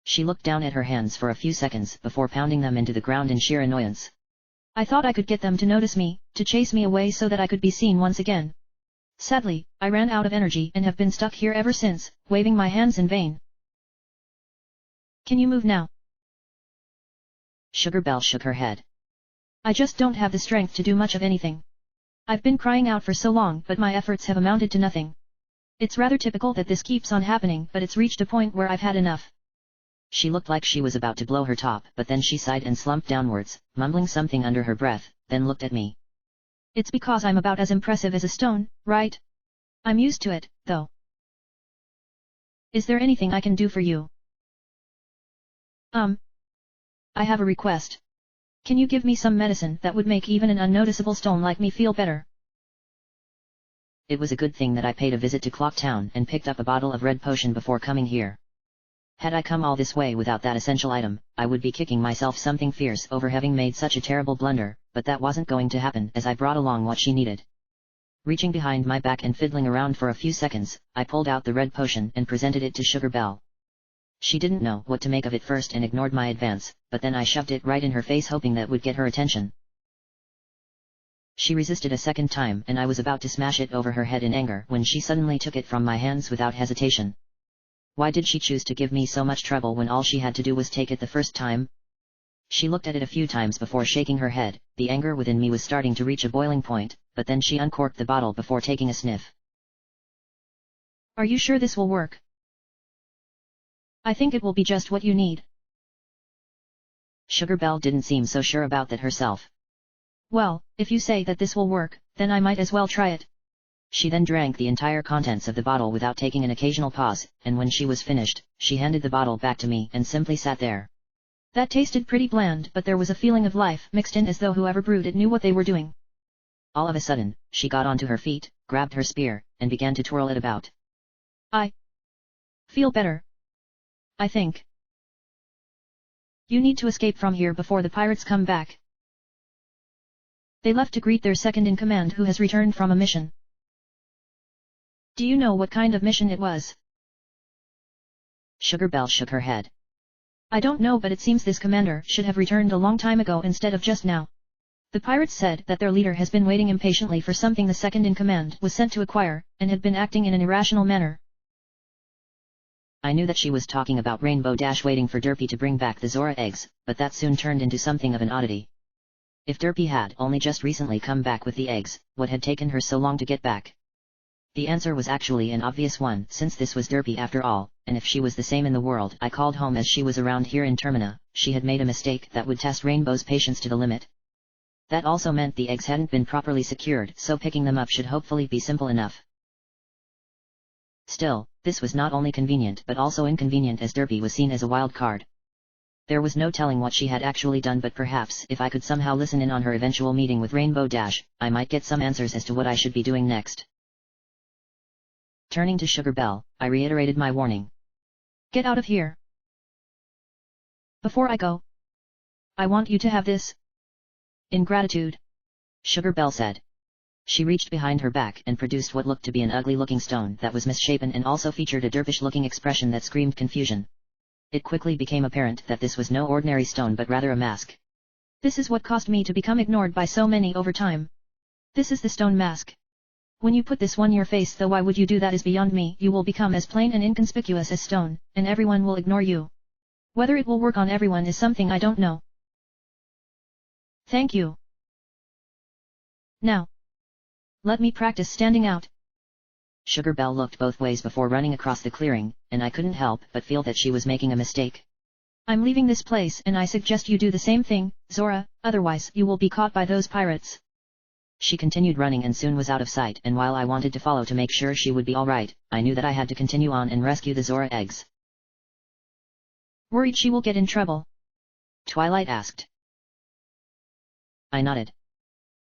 She looked down at her hands for a few seconds before pounding them into the ground in sheer annoyance. I thought I could get them to notice me, to chase me away so that I could be seen once again. Sadly, I ran out of energy and have been stuck here ever since, waving my hands in vain. Can you move now? Sugar Belle shook her head. I just don't have the strength to do much of anything. I've been crying out for so long, but my efforts have amounted to nothing. It's rather typical that this keeps on happening, but it's reached a point where I've had enough. She looked like she was about to blow her top, but then she sighed and slumped downwards, mumbling something under her breath, then looked at me. It's because I'm about as impressive as a stone, right? I'm used to it, though. Is there anything I can do for you? I have a request. Can you give me some medicine that would make even an unnoticeable stone like me feel better? It was a good thing that I paid a visit to Clock Town and picked up a bottle of red potion before coming here. Had I come all this way without that essential item, I would be kicking myself something fierce over having made such a terrible blunder, but that wasn't going to happen as I brought along what she needed. Reaching behind my back and fiddling around for a few seconds, I pulled out the red potion and presented it to Sugar Belle. She didn't know what to make of it first and ignored my advance, but then I shoved it right in her face hoping that would get her attention. She resisted a second time and I was about to smash it over her head in anger when she suddenly took it from my hands without hesitation. Why did she choose to give me so much trouble when all she had to do was take it the first time? She looked at it a few times before shaking her head. The anger within me was starting to reach a boiling point, but then she uncorked the bottle before taking a sniff. Are you sure this will work? I think it will be just what you need. Sugar Belle didn't seem so sure about that herself. Well, if you say that this will work, then I might as well try it. She then drank the entire contents of the bottle without taking an occasional pause, and when she was finished, she handed the bottle back to me and simply sat there. That tasted pretty bland, but there was a feeling of life mixed in as though whoever brewed it knew what they were doing. All of a sudden, she got onto her feet, grabbed her spear, and began to twirl it about. I feel better. I think. You need to escape from here before the pirates come back. They left to greet their second-in-command who has returned from a mission. Do you know what kind of mission it was? Sugar Belle shook her head. I don't know, but it seems this commander should have returned a long time ago instead of just now. The pirates said that their leader has been waiting impatiently for something the second-in-command was sent to acquire, and had been acting in an irrational manner. I knew that she was talking about Rainbow Dash waiting for Derpy to bring back the Zora eggs, but that soon turned into something of an oddity. If Derpy had only just recently come back with the eggs, what had taken her so long to get back? The answer was actually an obvious one, since this was Derpy after all, and if she was the same in the world I called home as she was around here in Termina, she had made a mistake that would test Rainbow's patience to the limit. That also meant the eggs hadn't been properly secured, so picking them up should hopefully be simple enough. Still, this was not only convenient but also inconvenient, as Derpy was seen as a wild card. There was no telling what she had actually done, but perhaps if I could somehow listen in on her eventual meeting with Rainbow Dash, I might get some answers as to what I should be doing next. Turning to Sugar Belle, I reiterated my warning. Get out of here. Before I go, I want you to have this. In gratitude. Sugar Belle said. She reached behind her back and produced what looked to be an ugly-looking stone that was misshapen and also featured a derpish-looking expression that screamed confusion. It quickly became apparent that this was no ordinary stone but rather a mask. This is what caused me to become ignored by so many over time. This is the stone mask. When you put this on your face, though why would you do that is beyond me. You will become as plain and inconspicuous as stone, and everyone will ignore you. Whether it will work on everyone is something I don't know. Thank you. Now, let me practice standing out. Sugar Belle looked both ways before running across the clearing, and I couldn't help but feel that she was making a mistake. I'm leaving this place and I suggest you do the same thing, Zora, otherwise you will be caught by those pirates. She continued running and soon was out of sight, and while I wanted to follow to make sure she would be alright, I knew that I had to continue on and rescue the Zora eggs. Worried she will get in trouble? Twilight asked. I nodded.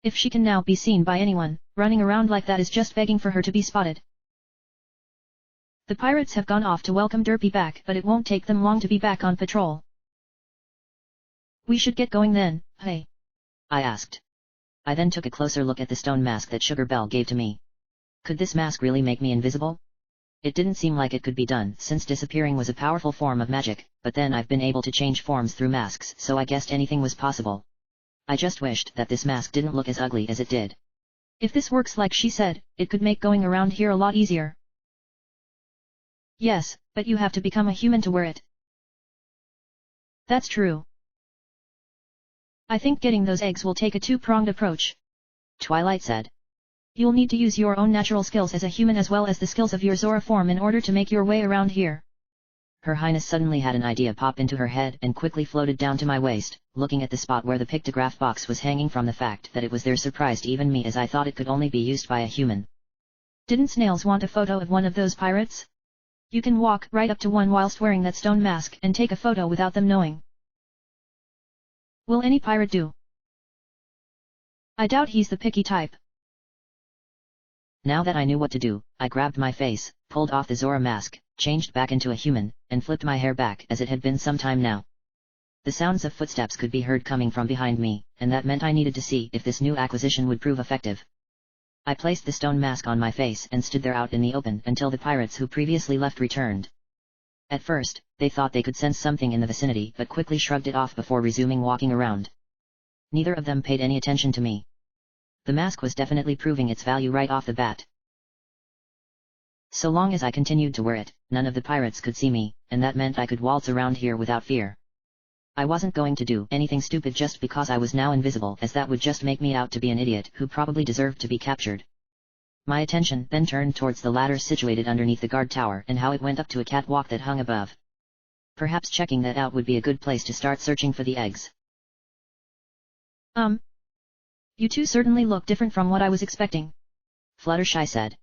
If she can now be seen by anyone, running around like that is just begging for her to be spotted. The pirates have gone off to welcome Derpy back, but it won't take them long to be back on patrol. We should get going then, hey? I asked. I then took a closer look at the stone mask that Sugar Belle gave to me. Could this mask really make me invisible? It didn't seem like it could be done, since disappearing was a powerful form of magic, but then I've been able to change forms through masks, so I guessed anything was possible. I just wished that this mask didn't look as ugly as it did. If this works like she said, it could make going around here a lot easier. Yes, but you have to become a human to wear it. That's true. I think getting those eggs will take a two-pronged approach. Twilight said. You'll need to use your own natural skills as a human as well as the skills of your Zora form in order to make your way around here. Her Highness suddenly had an idea pop into her head and quickly floated down to my waist, looking at the spot where the pictograph box was hanging. From the fact that it was there surprised even me, as I thought it could only be used by a human. Didn't Snails want a photo of one of those pirates? You can walk right up to one whilst wearing that stone mask and take a photo without them knowing. Will any pirate do? I doubt he's the picky type. Now that I knew what to do, I grabbed my face, pulled off the Zora mask, changed back into a human, and flipped my hair back as it had been some time now. The sounds of footsteps could be heard coming from behind me, and that meant I needed to see if this new acquisition would prove effective. I placed the stone mask on my face and stood there out in the open until the pirates who previously left returned. At first, they thought they could sense something in the vicinity but quickly shrugged it off before resuming walking around. Neither of them paid any attention to me. The mask was definitely proving its value right off the bat. So long as I continued to wear it, none of the pirates could see me, and that meant I could waltz around here without fear. I wasn't going to do anything stupid just because I was now invisible, as that would just make me out to be an idiot who probably deserved to be captured. My attention then turned towards the ladder situated underneath the guard tower and how it went up to a catwalk that hung above. Perhaps checking that out would be a good place to start searching for the eggs. You two certainly look different from what I was expecting, Fluttershy said.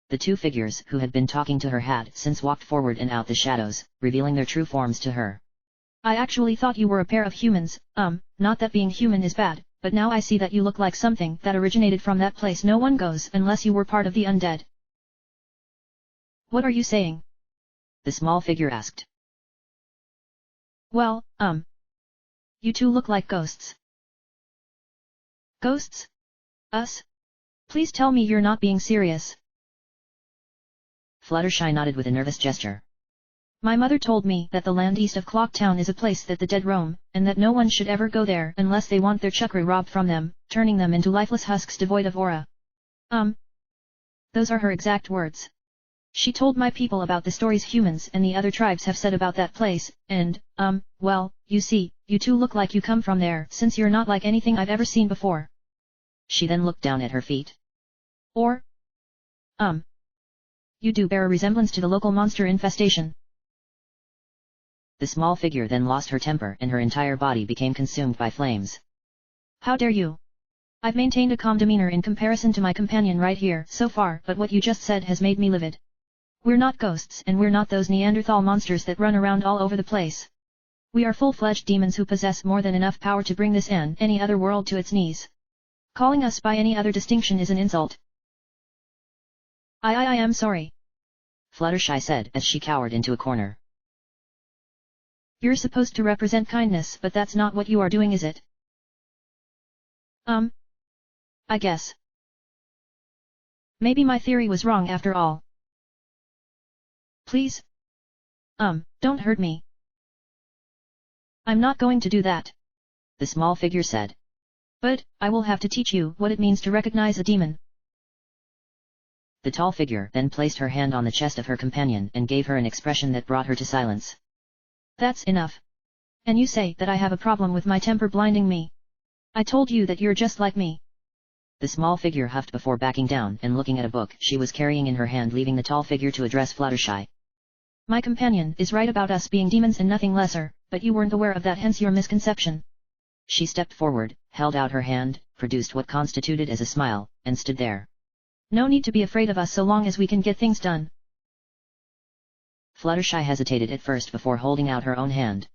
The two figures who had been talking to her had since walked forward and out the shadows, revealing their true forms to her. I actually thought you were a pair of humans, not that being human is bad, but now I see that you look like something that originated from that place no one goes unless you were part of the undead. What are you saying? The small figure asked. Well, you two look like ghosts. Ghosts? Us? Please tell me you're not being serious. Fluttershy nodded with a nervous gesture. My mother told me that the land east of Clock Town is a place that the dead roam, and that no one should ever go there unless they want their chakra robbed from them, turning them into lifeless husks devoid of aura. Those are her exact words. She told my people about the stories humans and the other tribes have said about that place, and, well, you see, you two look like you come from there since you're not like anything I've ever seen before. She then looked down at her feet. Or, you do bear a resemblance to the local monster infestation. The small figure then lost her temper and her entire body became consumed by flames. How dare you? I've maintained a calm demeanor in comparison to my companion right here so far, but what you just said has made me livid. We're not ghosts and we're not those Neanderthal monsters that run around all over the place. We are full-fledged demons who possess more than enough power to bring this and any other world to its knees. Calling us by any other distinction is an insult. I am sorry. Fluttershy said as she cowered into a corner. You're supposed to represent kindness, but that's not what you are doing, is it? I guess. Maybe my theory was wrong after all. Please? Don't hurt me. I'm not going to do that. The small figure said. But, I will have to teach you what it means to recognize a demon. The tall figure then placed her hand on the chest of her companion and gave her an expression that brought her to silence. That's enough. And you say that I have a problem with my temper blinding me. I told you that you're just like me. The small figure huffed before backing down and looking at a book she was carrying in her hand, leaving the tall figure to address Fluttershy. My companion is right about us being demons and nothing lesser, but you weren't aware of that, hence your misconception. She stepped forward, held out her hand, produced what constituted as a smile, and stood there. No need to be afraid of us so long as we can get things done. Fluttershy hesitated at first before holding out her own hand.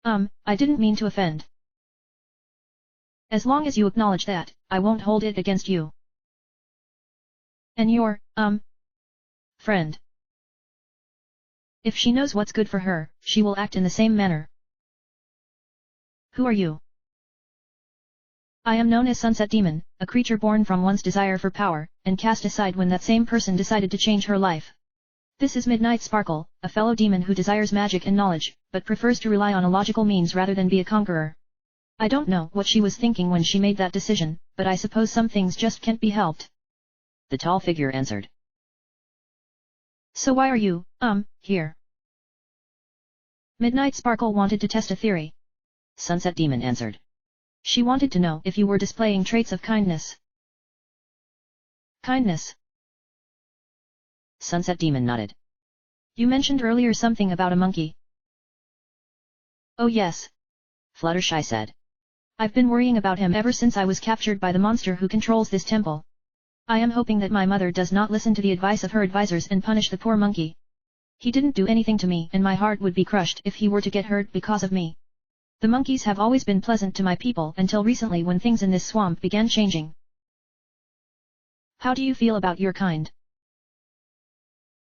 I didn't mean to offend. As long as you acknowledge that, I won't hold it against you. And your, friend. If she knows what's good for her, she will act in the same manner. Who are you? I am known as Sunset Demon, a creature born from one's desire for power, and cast aside when that same person decided to change her life. This is Midnight Sparkle, a fellow demon who desires magic and knowledge, but prefers to rely on a logical means rather than be a conqueror. I don't know what she was thinking when she made that decision, but I suppose some things just can't be helped. The tall figure answered. So why are you, here? Midnight Sparkle wanted to test a theory. Sunset Demon answered. She wanted to know if you were displaying traits of kindness. Kindness? Sunset Demon nodded. You mentioned earlier something about a monkey. Oh yes. Fluttershy said. I've been worrying about him ever since I was captured by the monster who controls this temple. I am hoping that my mother does not listen to the advice of her advisors and punish the poor monkey. He didn't do anything to me and my heart would be crushed if he were to get hurt because of me. The monkeys have always been pleasant to my people until recently when things in this swamp began changing. How do you feel about your kind?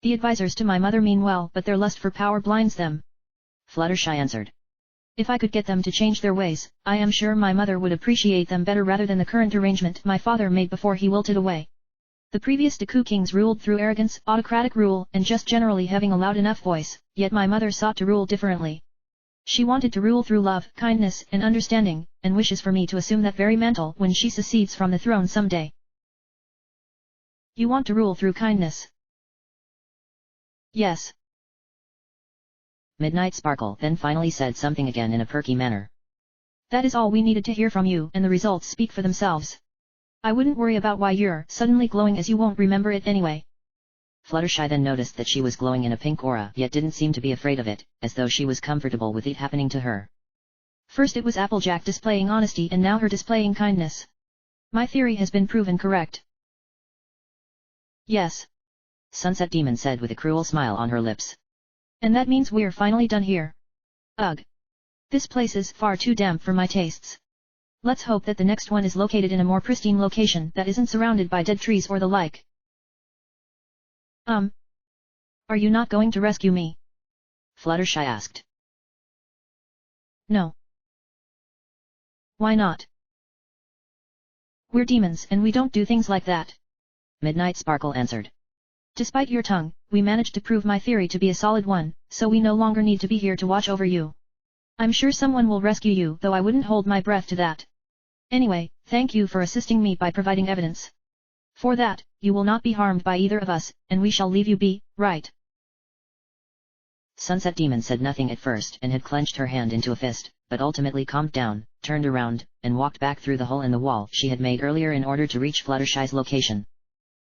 The advisors to my mother mean well, but their lust for power blinds them. Fluttershy answered. If I could get them to change their ways, I am sure my mother would appreciate them better rather than the current arrangement my father made before he wilted away. The previous Deku kings ruled through arrogance, autocratic rule, and just generally having a loud enough voice, yet my mother sought to rule differently. She wanted to rule through love, kindness, and understanding, and wishes for me to assume that very mantle when she secedes from the throne someday. You want to rule through kindness? Yes. Midnight Sparkle then finally said something again in a perky manner. That is all we needed to hear from you, and the results speak for themselves. I wouldn't worry about why you're suddenly glowing, as you won't remember it anyway. Fluttershy then noticed that she was glowing in a pink aura, yet didn't seem to be afraid of it, as though she was comfortable with it happening to her. First it was Applejack displaying honesty and now her displaying kindness. My theory has been proven correct. Yes. Sunset Demon said with a cruel smile on her lips. And that means we're finally done here. Ugh. This place is far too damp for my tastes. Let's hope that the next one is located in a more pristine location that isn't surrounded by dead trees or the like. Are you not going to rescue me? Fluttershy asked. No. Why not? We're demons and we don't do things like that. Midnight Sparkle answered. Despite your tongue, we managed to prove my theory to be a solid one, so we no longer need to be here to watch over you. I'm sure someone will rescue you, though I wouldn't hold my breath to that. Anyway, thank you for assisting me by providing evidence. For that, you will not be harmed by either of us, and we shall leave you be, right? Sunset Demon said nothing at first and had clenched her hand into a fist, but ultimately calmed down, turned around, and walked back through the hole in the wall she had made earlier in order to reach Fluttershy's location.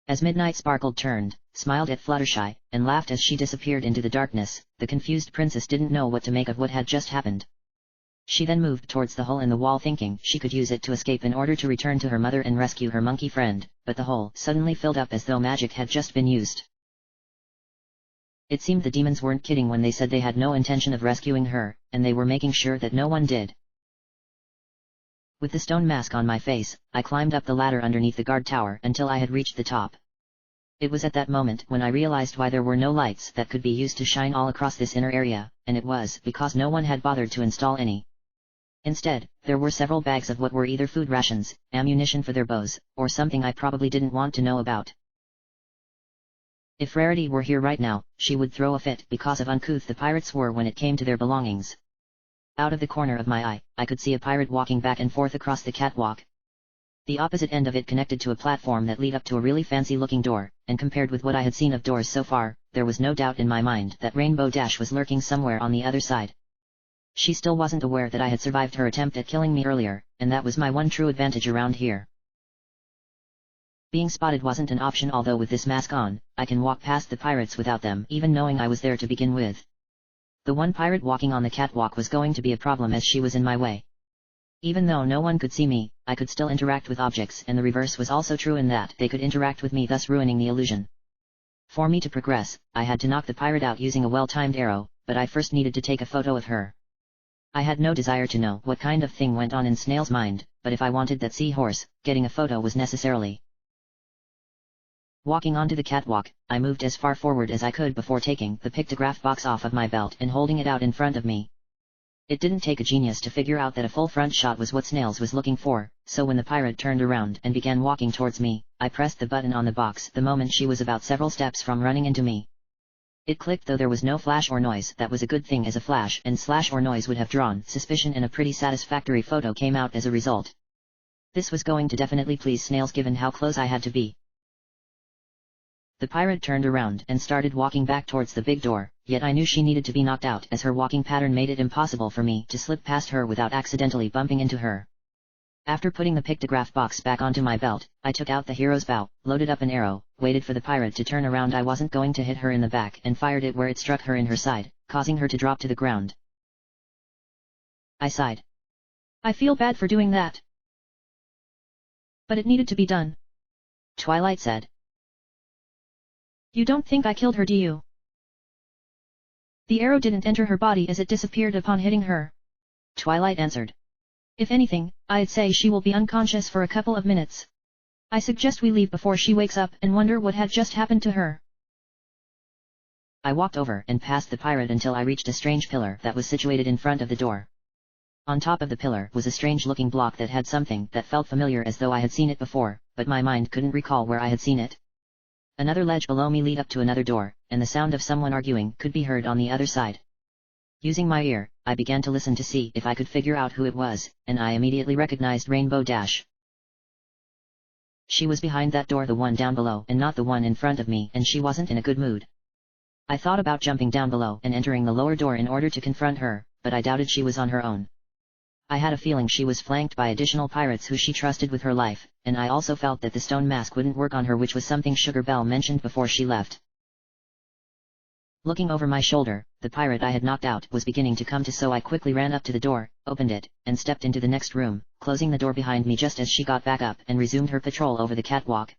As Midnight Sparkle turned, smiled at Fluttershy, and laughed as she disappeared into the darkness, the confused princess didn't know what to make of what had just happened. She then moved towards the hole in the wall thinking she could use it to escape in order to return to her mother and rescue her monkey friend, but the hole suddenly filled up as though magic had just been used. It seemed the demons weren't kidding when they said they had no intention of rescuing her, and they were making sure that no one did. With the stone mask on my face, I climbed up the ladder underneath the guard tower until I had reached the top. It was at that moment when I realized why there were no lights that could be used to shine all across this inner area, and it was because no one had bothered to install any. Instead, there were several bags of what were either food rations, ammunition for their bows, or something I probably didn't want to know about. If Rarity were here right now, she would throw a fit because of uncouth the pirates were when it came to their belongings. Out of the corner of my eye, I could see a pirate walking back and forth across the catwalk. The opposite end of it connected to a platform that led up to a really fancy-looking door, and compared with what I had seen of doors so far, there was no doubt in my mind that Rainbow Dash was lurking somewhere on the other side. She still wasn't aware that I had survived her attempt at killing me earlier, and that was my one true advantage around here. Being spotted wasn't an option, although with this mask on, I can walk past the pirates without them even knowing I was there to begin with. The one pirate walking on the catwalk was going to be a problem as she was in my way. Even though no one could see me, I could still interact with objects, and the reverse was also true in that they could interact with me, thus ruining the illusion. For me to progress, I had to knock the pirate out using a well-timed arrow, but I first needed to take a photo of her. I had no desire to know what kind of thing went on in Snail's mind, but if I wanted that seahorse, getting a photo was necessarily. Walking onto the catwalk, I moved as far forward as I could before taking the pictograph box off of my belt and holding it out in front of me. It didn't take a genius to figure out that a full front shot was what Snails was looking for, so when the pirate turned around and began walking towards me, I pressed the button on the box the moment she was about several steps from running into me. It clicked, though there was no flash or noise. That was a good thing, as a flash and slash or noise would have drawn suspicion, and a pretty satisfactory photo came out as a result. This was going to definitely please Snails given how close I had to be. The pirate turned around and started walking back towards the big door, yet I knew she needed to be knocked out as her walking pattern made it impossible for me to slip past her without accidentally bumping into her. After putting the pictograph box back onto my belt, I took out the hero's bow, loaded up an arrow, waited for the pirate to turn around. I wasn't going to hit her in the back, and fired it where it struck her in her side, causing her to drop to the ground. I sighed. I feel bad for doing that. But it needed to be done. Twilight said. You don't think I killed her, do you? The arrow didn't enter her body as it disappeared upon hitting her. Twilight answered. If anything, I'd say she will be unconscious for a couple of minutes. I suggest we leave before she wakes up and wonder what had just happened to her. I walked over and past the pirate until I reached a strange pillar that was situated in front of the door. On top of the pillar was a strange-looking block that had something that felt familiar, as though I had seen it before, but my mind couldn't recall where I had seen it. Another ledge below me led up to another door, and the sound of someone arguing could be heard on the other side. Using my ear, I began to listen to see if I could figure out who it was, and I immediately recognized Rainbow Dash. She was behind that door, the one down below and not the one in front of me, and she wasn't in a good mood. I thought about jumping down below and entering the lower door in order to confront her, but I doubted she was on her own. I had a feeling she was flanked by additional pirates who she trusted with her life, and I also felt that the stone mask wouldn't work on her, which was something Sugar Belle mentioned before she left. Looking over my shoulder, the pirate I had knocked out was beginning to come to, so I quickly ran up to the door, opened it, and stepped into the next room, closing the door behind me just as she got back up and resumed her patrol over the catwalk.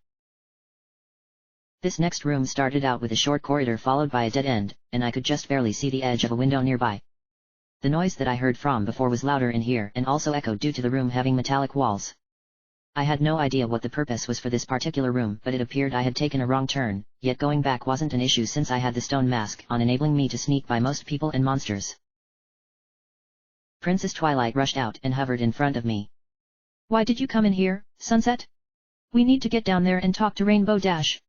This next room started out with a short corridor followed by a dead end, and I could just barely see the edge of a window nearby. The noise that I heard from before was louder in here and also echoed due to the room having metallic walls. I had no idea what the purpose was for this particular room, but it appeared I had taken a wrong turn, yet going back wasn't an issue since I had the stone mask on, enabling me to sneak by most people and monsters. Princess Twilight rushed out and hovered in front of me. Why did you come in here, Sunset? We need to get down there and talk to Rainbow Dash.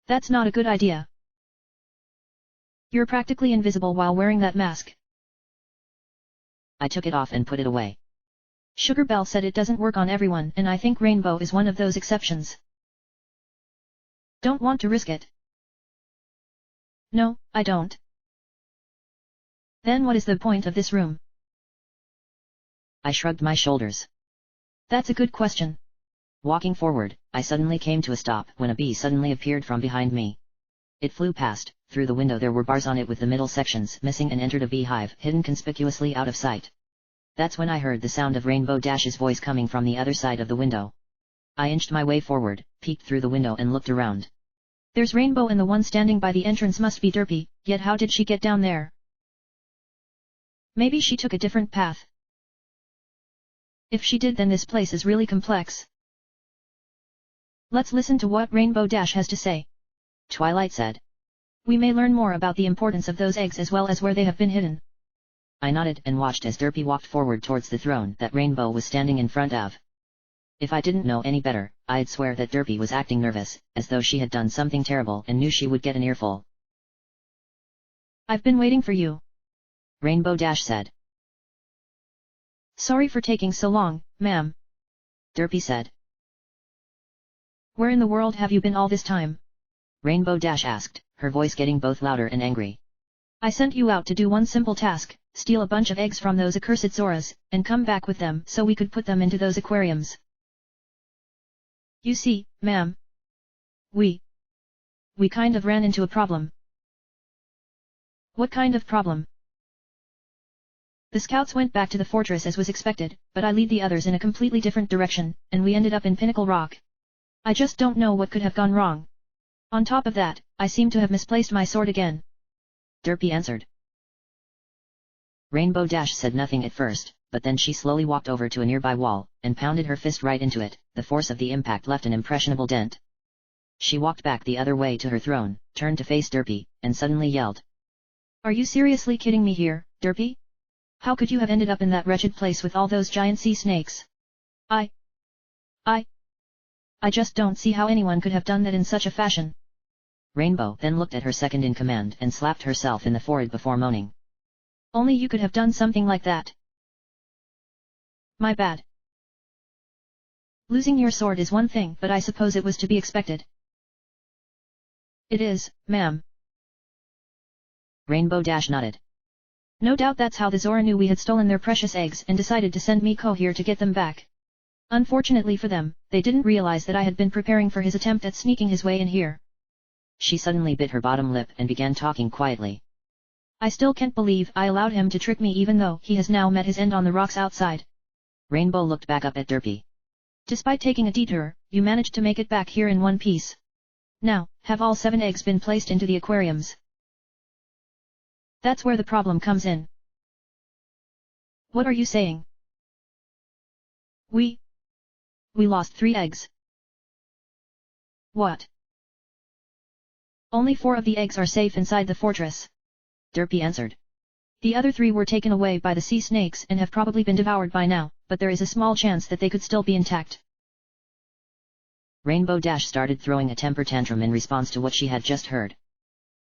That's not a good idea. You're practically invisible while wearing that mask. I took it off and put it away. Sugar Belle said it doesn't work on everyone, and I think Rainbow is one of those exceptions. Don't want to risk it? No, I don't. Then what is the point of this room? I shrugged my shoulders. That's a good question. Walking forward, I suddenly came to a stop when a bee suddenly appeared from behind me. It flew past. Through the window there were bars on it with the middle sections missing, and entered a beehive hidden conspicuously out of sight. That's when I heard the sound of Rainbow Dash's voice coming from the other side of the window. I inched my way forward, peeked through the window and looked around. There's Rainbow, and the one standing by the entrance must be Derpy, yet how did she get down there? Maybe she took a different path. If she did, then this place is really complex. Let's listen to what Rainbow Dash has to say. Twilight said. We may learn more about the importance of those eggs as well as where they have been hidden. I nodded and watched as Derpy walked forward towards the throne that Rainbow was standing in front of. If I didn't know any better, I'd swear that Derpy was acting nervous, as though she had done something terrible and knew she would get an earful. I've been waiting for you, Rainbow Dash said. Sorry for taking so long, ma'am, Derpy said. Where in the world have you been all this time? Rainbow Dash asked, her voice getting both louder and angry. I sent you out to do one simple task, steal a bunch of eggs from those accursed Zoras, and come back with them so we could put them into those aquariums. You see, ma'am, we kind of ran into a problem. What kind of problem? The scouts went back to the fortress as was expected, but I lead the others in a completely different direction, and we ended up in Pinnacle Rock. I just don't know what could have gone wrong. On top of that, I seem to have misplaced my sword again, Derpy answered. Rainbow Dash said nothing at first, but then she slowly walked over to a nearby wall, and pounded her fist right into it. The force of the impact left an impressionable dent. She walked back the other way to her throne, turned to face Derpy, and suddenly yelled. Are you seriously kidding me here, Derpy? How could you have ended up in that wretched place with all those giant sea snakes? I just don't see how anyone could have done that in such a fashion. Rainbow then looked at her second-in-command and slapped herself in the forehead before moaning. Only you could have done something like that. My bad. Losing your sword is one thing, but I suppose it was to be expected. It is, ma'am. Rainbow Dash nodded. No doubt that's how the Zora knew we had stolen their precious eggs and decided to send Miko here to get them back. Unfortunately for them, they didn't realize that I had been preparing for his attempt at sneaking his way in here. She suddenly bit her bottom lip and began talking quietly. I still can't believe I allowed him to trick me, even though he has now met his end on the rocks outside. Rainbow looked back up at Derpy. Despite taking a detour, you managed to make it back here in one piece. Now, have all 7 eggs been placed into the aquariums? That's where the problem comes in. What are you saying? We lost 3 eggs. What? Only 4 of the eggs are safe inside the fortress, Derpy answered. The other 3 were taken away by the sea snakes and have probably been devoured by now, but there is a small chance that they could still be intact. Rainbow Dash started throwing a temper tantrum in response to what she had just heard.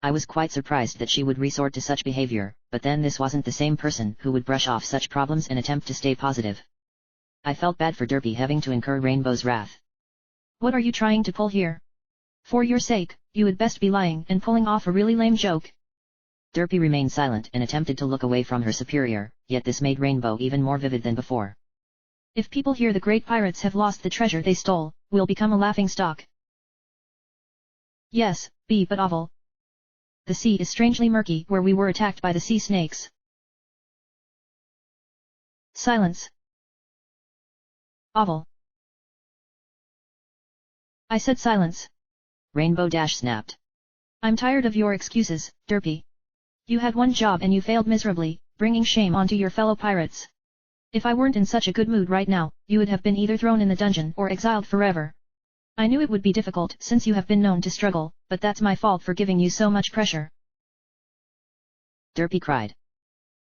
I was quite surprised that she would resort to such behavior, but then this wasn't the same person who would brush off such problems and attempt to stay positive. I felt bad for Derpy having to incur Rainbow's wrath. What are you trying to pull here? For your sake, you had best be lying and pulling off a really lame joke. Derpy remained silent and attempted to look away from her superior, yet this made Rainbow even more vivid than before. If people hear the great pirates have lost the treasure they stole, we'll become a laughingstock. Yes, but awful. The sea is strangely murky where we were attacked by the sea snakes. Silence. Awful. I said silence. Rainbow Dash snapped. I'm tired of your excuses, Derpy. You had one job and you failed miserably, bringing shame onto your fellow pirates. If I weren't in such a good mood right now, you would have been either thrown in the dungeon or exiled forever. I knew it would be difficult since you have been known to struggle, but that's my fault for giving you so much pressure. Derpy cried.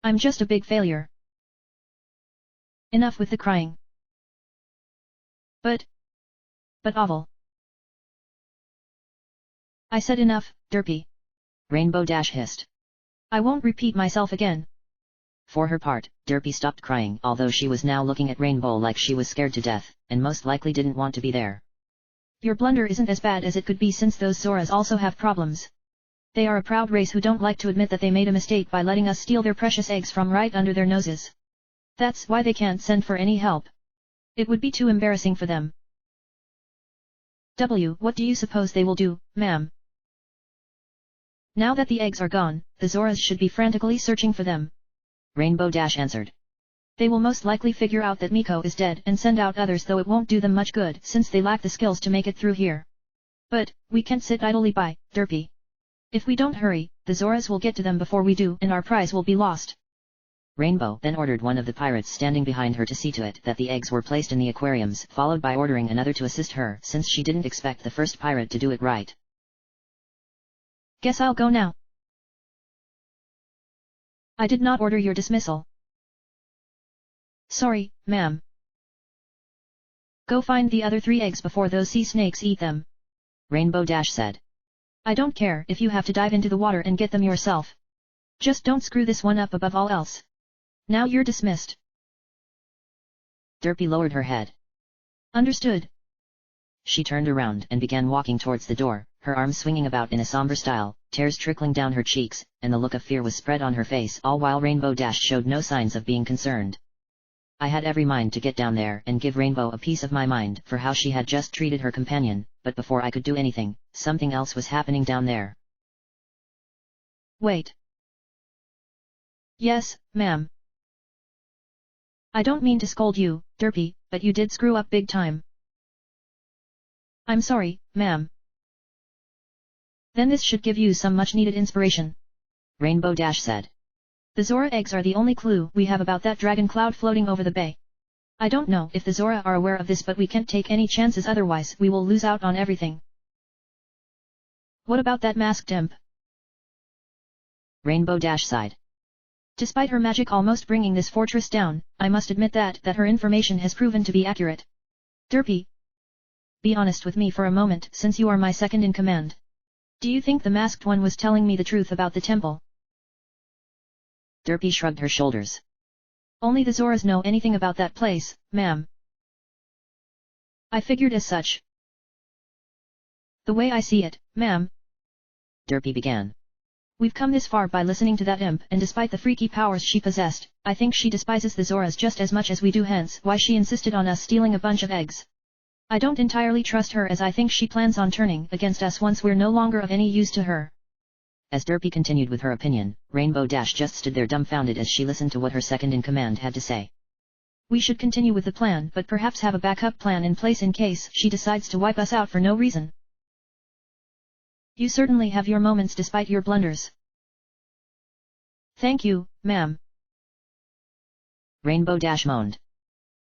I'm just a big failure. Enough with the crying. But Oval. I said enough, Derpy. Rainbow Dash hissed. I won't repeat myself again. For her part, Derpy stopped crying, although she was now looking at Rainbow like she was scared to death, and most likely didn't want to be there. Your blunder isn't as bad as it could be since those Zoras also have problems. They are a proud race who don't like to admit that they made a mistake by letting us steal their precious eggs from right under their noses. That's why they can't send for any help. It would be too embarrassing for them. What do you suppose they will do, ma'am? Now that the eggs are gone, the Zoras should be frantically searching for them. Rainbow Dash answered. They will most likely figure out that Miko is dead and send out others, though it won't do them much good since they lack the skills to make it through here. But, we can't sit idly by, Derpy. If we don't hurry, the Zoras will get to them before we do and our prize will be lost. Rainbow then ordered one of the pirates standing behind her to see to it that the eggs were placed in the aquariums, followed by ordering another to assist her since she didn't expect the first pirate to do it right. Guess I'll go now. I did not order your dismissal. Sorry, ma'am. Go find the other 3 eggs before those sea snakes eat them. Rainbow Dash said. I don't care if you have to dive into the water and get them yourself. Just don't screw this one up above all else. Now you're dismissed. Derpy lowered her head. Understood. She turned around and began walking towards the door, her arms swinging about in a somber style, tears trickling down her cheeks, and the look of fear was spread on her face, all while Rainbow Dash showed no signs of being concerned. I had every mind to get down there and give Rainbow a piece of my mind for how she had just treated her companion, but before I could do anything, something else was happening down there. Wait. Yes, ma'am. I don't mean to scold you, Derpy, but you did screw up big time. I'm sorry, ma'am. Then this should give you some much-needed inspiration. Rainbow Dash said. The Zora eggs are the only clue we have about that dragon cloud floating over the bay. I don't know if the Zora are aware of this, but we can't take any chances, otherwise we will lose out on everything. What about that masked imp? Rainbow Dash sighed. Despite her magic almost bringing this fortress down, I must admit that her information has proven to be accurate. Derpy, be honest with me for a moment, since you are my second in command. Do you think the masked one was telling me the truth about the temple? Derpy shrugged her shoulders. Only the Zoras know anything about that place, ma'am. I figured as such. The way I see it, ma'am, Derpy began. We've come this far by listening to that imp, and despite the freaky powers she possessed, I think she despises the Zoras just as much as we do, hence why she insisted on us stealing a bunch of eggs. I don't entirely trust her, as I think she plans on turning against us once we're no longer of any use to her. As Derpy continued with her opinion, Rainbow Dash just stood there dumbfounded as she listened to what her second-in-command had to say. We should continue with the plan, but perhaps have a backup plan in place in case she decides to wipe us out for no reason. You certainly have your moments despite your blunders. Thank you, ma'am. Rainbow Dash moaned.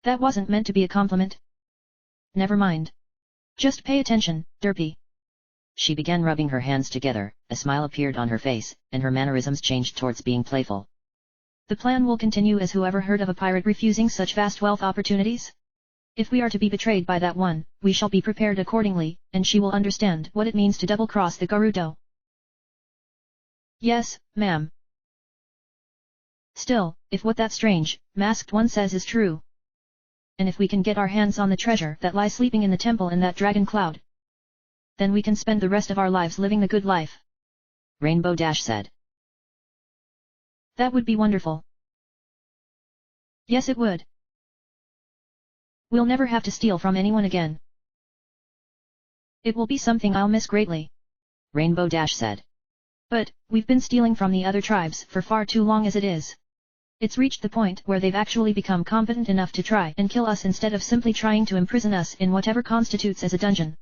That wasn't meant to be a compliment. Never mind. Just pay attention, Derpy. She began rubbing her hands together, a smile appeared on her face, and her mannerisms changed towards being playful. The plan will continue as whoever heard of a pirate refusing such vast wealth opportunities? If we are to be betrayed by that one, we shall be prepared accordingly, and she will understand what it means to double-cross the Garuto. Yes, ma'am. Still, if what that strange, masked one says is true, and if we can get our hands on the treasure that lies sleeping in the temple in that dragon cloud, then we can spend the rest of our lives living the good life. Rainbow Dash said. That would be wonderful. Yes, it would. We'll never have to steal from anyone again. It will be something I'll miss greatly. Rainbow Dash said. But, we've been stealing from the other tribes for far too long as it is. It's reached the point where they've actually become competent enough to try and kill us instead of simply trying to imprison us in whatever constitutes as a dungeon.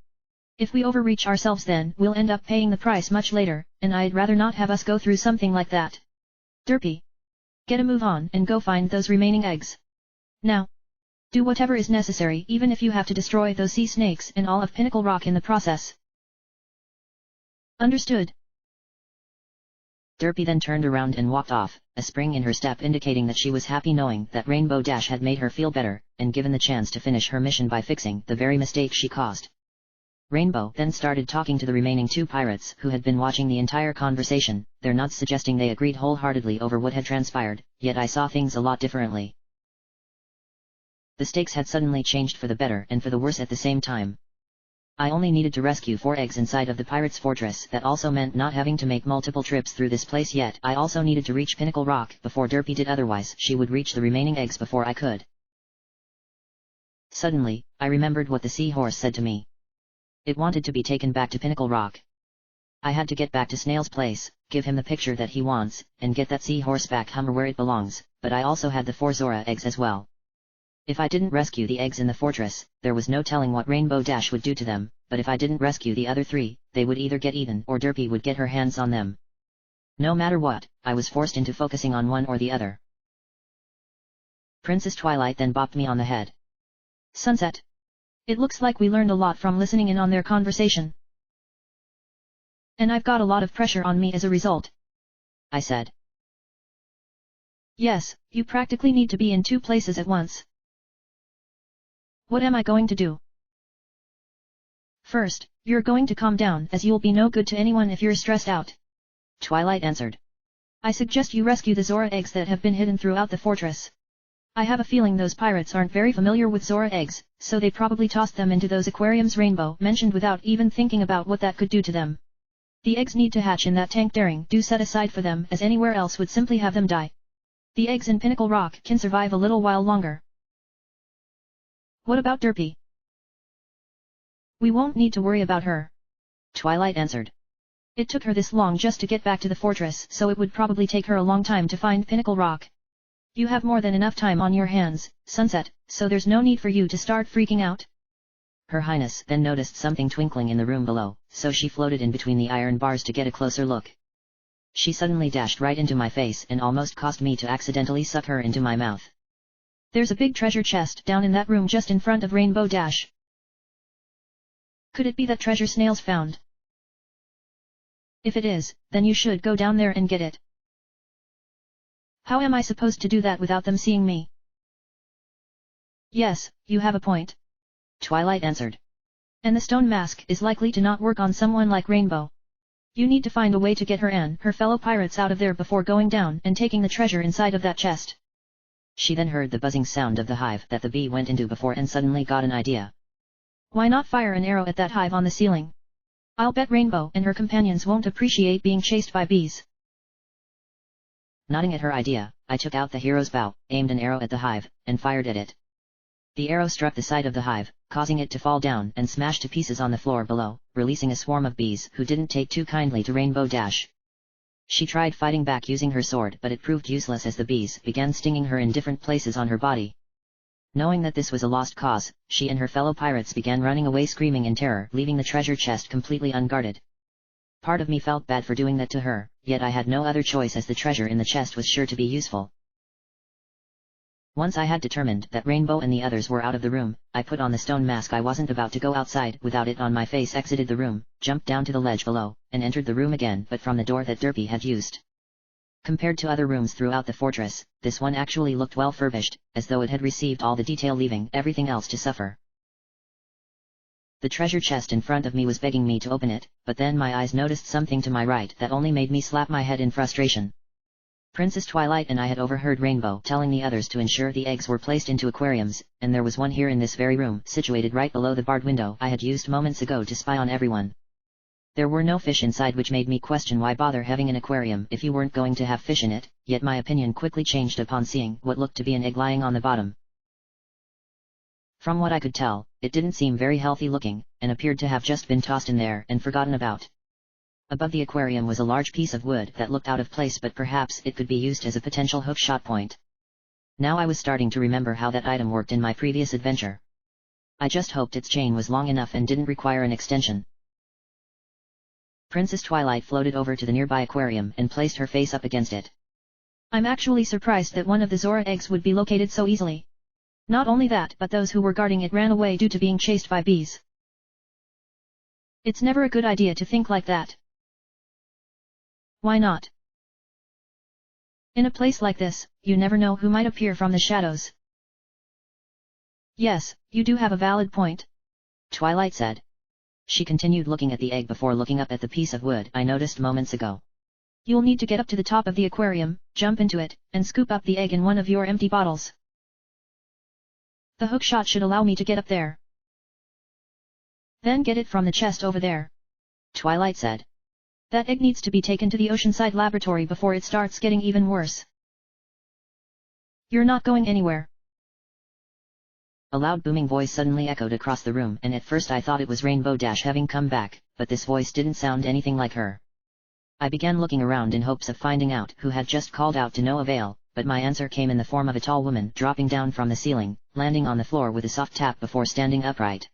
If we overreach ourselves, then we'll end up paying the price much later, and I'd rather not have us go through something like that. Derpy, get a move on and go find those remaining eggs. Now, do whatever is necessary even if you have to destroy those sea snakes and all of Pinnacle Rock in the process. Understood. Derpy then turned around and walked off, a spring in her step indicating that she was happy knowing that Rainbow Dash had made her feel better, and given the chance to finish her mission by fixing the very mistake she caused. Rainbow then started talking to the remaining two pirates who had been watching the entire conversation, their nods suggesting they agreed wholeheartedly over what had transpired, yet I saw things a lot differently. The stakes had suddenly changed for the better and for the worse at the same time. I only needed to rescue 4 eggs inside of the pirates' fortress. That also meant not having to make multiple trips through this place yet. I also needed to reach Pinnacle Rock before Derpy did, otherwise she would reach the remaining eggs before I could. Suddenly, I remembered what the seahorse said to me. It wanted to be taken back to Pinnacle Rock. I had to get back to Snail's place, give him the picture that he wants, and get that seahorse back home where it belongs, but I also had the 4 Zora eggs as well. If I didn't rescue the eggs in the fortress, there was no telling what Rainbow Dash would do to them, but if I didn't rescue the other 3, they would either get eaten or Derpy would get her hands on them. No matter what, I was forced into focusing on one or the other. Princess Twilight then bopped me on the head. Sunset. It looks like we learned a lot from listening in on their conversation. And I've got a lot of pressure on me as a result, I said. Yes, you practically need to be in 2 places at once. What am I going to do? First, you're going to calm down as you'll be no good to anyone if you're stressed out. Twilight answered. I suggest you rescue the Zora eggs that have been hidden throughout the fortress. I have a feeling those pirates aren't very familiar with Zora eggs, so they probably tossed them into those aquariums Rainbow mentioned without even thinking about what that could do to them. The eggs need to hatch in that tank. Daring do set aside for them, as anywhere else would simply have them die. The eggs in Pinnacle Rock can survive a little while longer. What about Derpy? We won't need to worry about her, Twilight answered. It took her this long just to get back to the fortress, so it would probably take her a long time to find Pinnacle Rock. You have more than enough time on your hands, Sunset, so there's no need for you to start freaking out. Her Highness then noticed something twinkling in the room below, so she floated in between the iron bars to get a closer look. She suddenly dashed right into my face and almost caused me to accidentally suck her into my mouth. There's a big treasure chest down in that room just in front of Rainbow Dash. Could it be that treasure Snails found? If it is, then you should go down there and get it. How am I supposed to do that without them seeing me? Yes, you have a point, Twilight answered. And the stone mask is likely to not work on someone like Rainbow. You need to find a way to get her and her fellow pirates out of there before going down and taking the treasure inside of that chest. She then heard the buzzing sound of the hive that the bee went into before and suddenly got an idea. Why not fire an arrow at that hive on the ceiling? I'll bet Rainbow and her companions won't appreciate being chased by bees. Nodding at her idea, I took out the hero's bow, aimed an arrow at the hive, and fired at it. The arrow struck the side of the hive, causing it to fall down and smash to pieces on the floor below, releasing a swarm of bees who didn't take too kindly to Rainbow Dash. She tried fighting back using her sword, but it proved useless as the bees began stinging her in different places on her body. Knowing that this was a lost cause, she and her fellow pirates began running away screaming in terror, leaving the treasure chest completely unguarded. Part of me felt bad for doing that to her, yet I had no other choice as the treasure in the chest was sure to be useful. Once I had determined that Rainbow and the others were out of the room, I put on the stone mask. I wasn't about to go outside without it on my face, exited the room, jumped down to the ledge below, and entered the room again, but from the door that Derpy had used. Compared to other rooms throughout the fortress, this one actually looked well furbished, as though it had received all the detail, leaving everything else to suffer. The treasure chest in front of me was begging me to open it, but then my eyes noticed something to my right that only made me slap my head in frustration. Princess Twilight and I had overheard Rainbow telling the others to ensure the eggs were placed into aquariums, and there was one here in this very room, situated right below the barred window I had used moments ago to spy on everyone. There were no fish inside, which made me question why bother having an aquarium if you weren't going to have fish in it, yet my opinion quickly changed upon seeing what looked to be an egg lying on the bottom. From what I could tell, it didn't seem very healthy looking, and appeared to have just been tossed in there and forgotten about. Above the aquarium was a large piece of wood that looked out of place, but perhaps it could be used as a potential hook shot point. Now I was starting to remember how that item worked in my previous adventure. I just hoped its chain was long enough and didn't require an extension. Princess Twilight floated over to the nearby aquarium and placed her face up against it. I'm actually surprised that one of the Zora eggs would be located so easily. Not only that, but those who were guarding it ran away due to being chased by bees. It's never a good idea to think like that. Why not? In a place like this, you never know who might appear from the shadows. Yes, you do have a valid point, Twilight said. She continued looking at the egg before looking up at the piece of wood I noticed moments ago. You'll need to get up to the top of the aquarium, jump into it, and scoop up the egg in one of your empty bottles. The hook shot should allow me to get up there. Then get it from the chest over there, Twilight said. That egg needs to be taken to the Oceanside laboratory before it starts getting even worse. You're not going anywhere. A loud booming voice suddenly echoed across the room, and at first I thought it was Rainbow Dash having come back, but this voice didn't sound anything like her. I began looking around in hopes of finding out who had just called out to no avail, but my answer came in the form of a tall woman dropping down from the ceiling, landing on the floor with a soft tap before standing upright.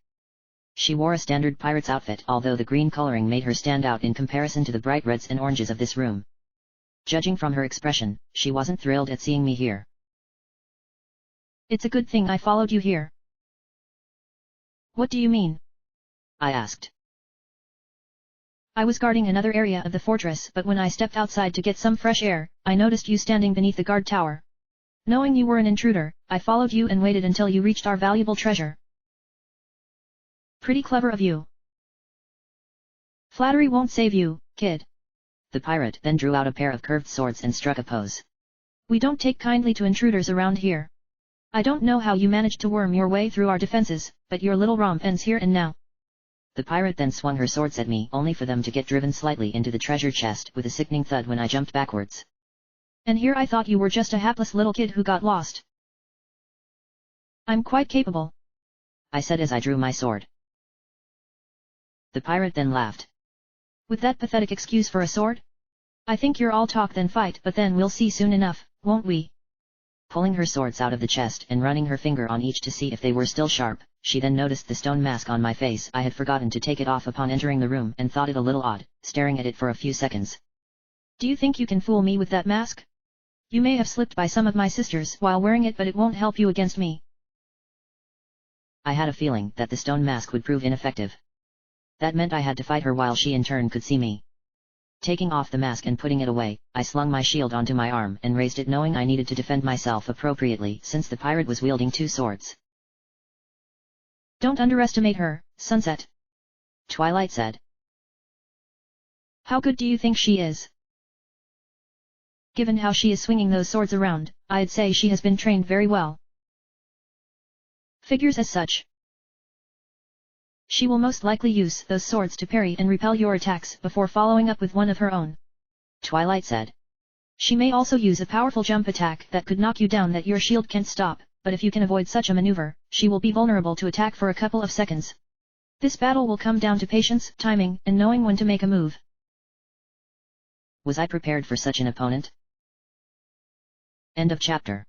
She wore a standard pirate's outfit, although the green coloring made her stand out in comparison to the bright reds and oranges of this room. Judging from her expression, she wasn't thrilled at seeing me here. It's a good thing I followed you here. What do you mean? I asked. I was guarding another area of the fortress, but when I stepped outside to get some fresh air, I noticed you standing beneath the guard tower. Knowing you were an intruder, I followed you and waited until you reached our valuable treasure. Pretty clever of you. Flattery won't save you, kid. The pirate then drew out a pair of curved swords and struck a pose. We don't take kindly to intruders around here. I don't know how you managed to worm your way through our defenses, but your little romp ends here and now. The pirate then swung her swords at me, only for them to get driven slightly into the treasure chest with a sickening thud when I jumped backwards. And here I thought you were just a hapless little kid who got lost. I'm quite capable, I said as I drew my sword. The pirate then laughed. With that pathetic excuse for a sword? I think you're all talk then fight, but then we'll see soon enough, won't we? Pulling her swords out of the chest and running her finger on each to see if they were still sharp, she then noticed the stone mask on my face. I had forgotten to take it off upon entering the room and thought it a little odd, staring at it for a few seconds. Do you think you can fool me with that mask? You may have slipped by some of my sisters while wearing it, but it won't help you against me. I had a feeling that the stone mask would prove ineffective. That meant I had to fight her while she in turn could see me. Taking off the mask and putting it away, I slung my shield onto my arm and raised it, knowing I needed to defend myself appropriately since the pirate was wielding two swords. Don't underestimate her, Sunset, Twilight said. How good do you think she is? Given how she is swinging those swords around, I'd say she has been trained very well. Figures as such. She will most likely use those swords to parry and repel your attacks before following up with one of her own, Twilight said. She may also use a powerful jump attack that could knock you down that your shield can't stop, but if you can avoid such a maneuver, she will be vulnerable to attack for a couple of seconds. This battle will come down to patience, timing, and knowing when to make a move. Was I prepared for such an opponent? End of chapter.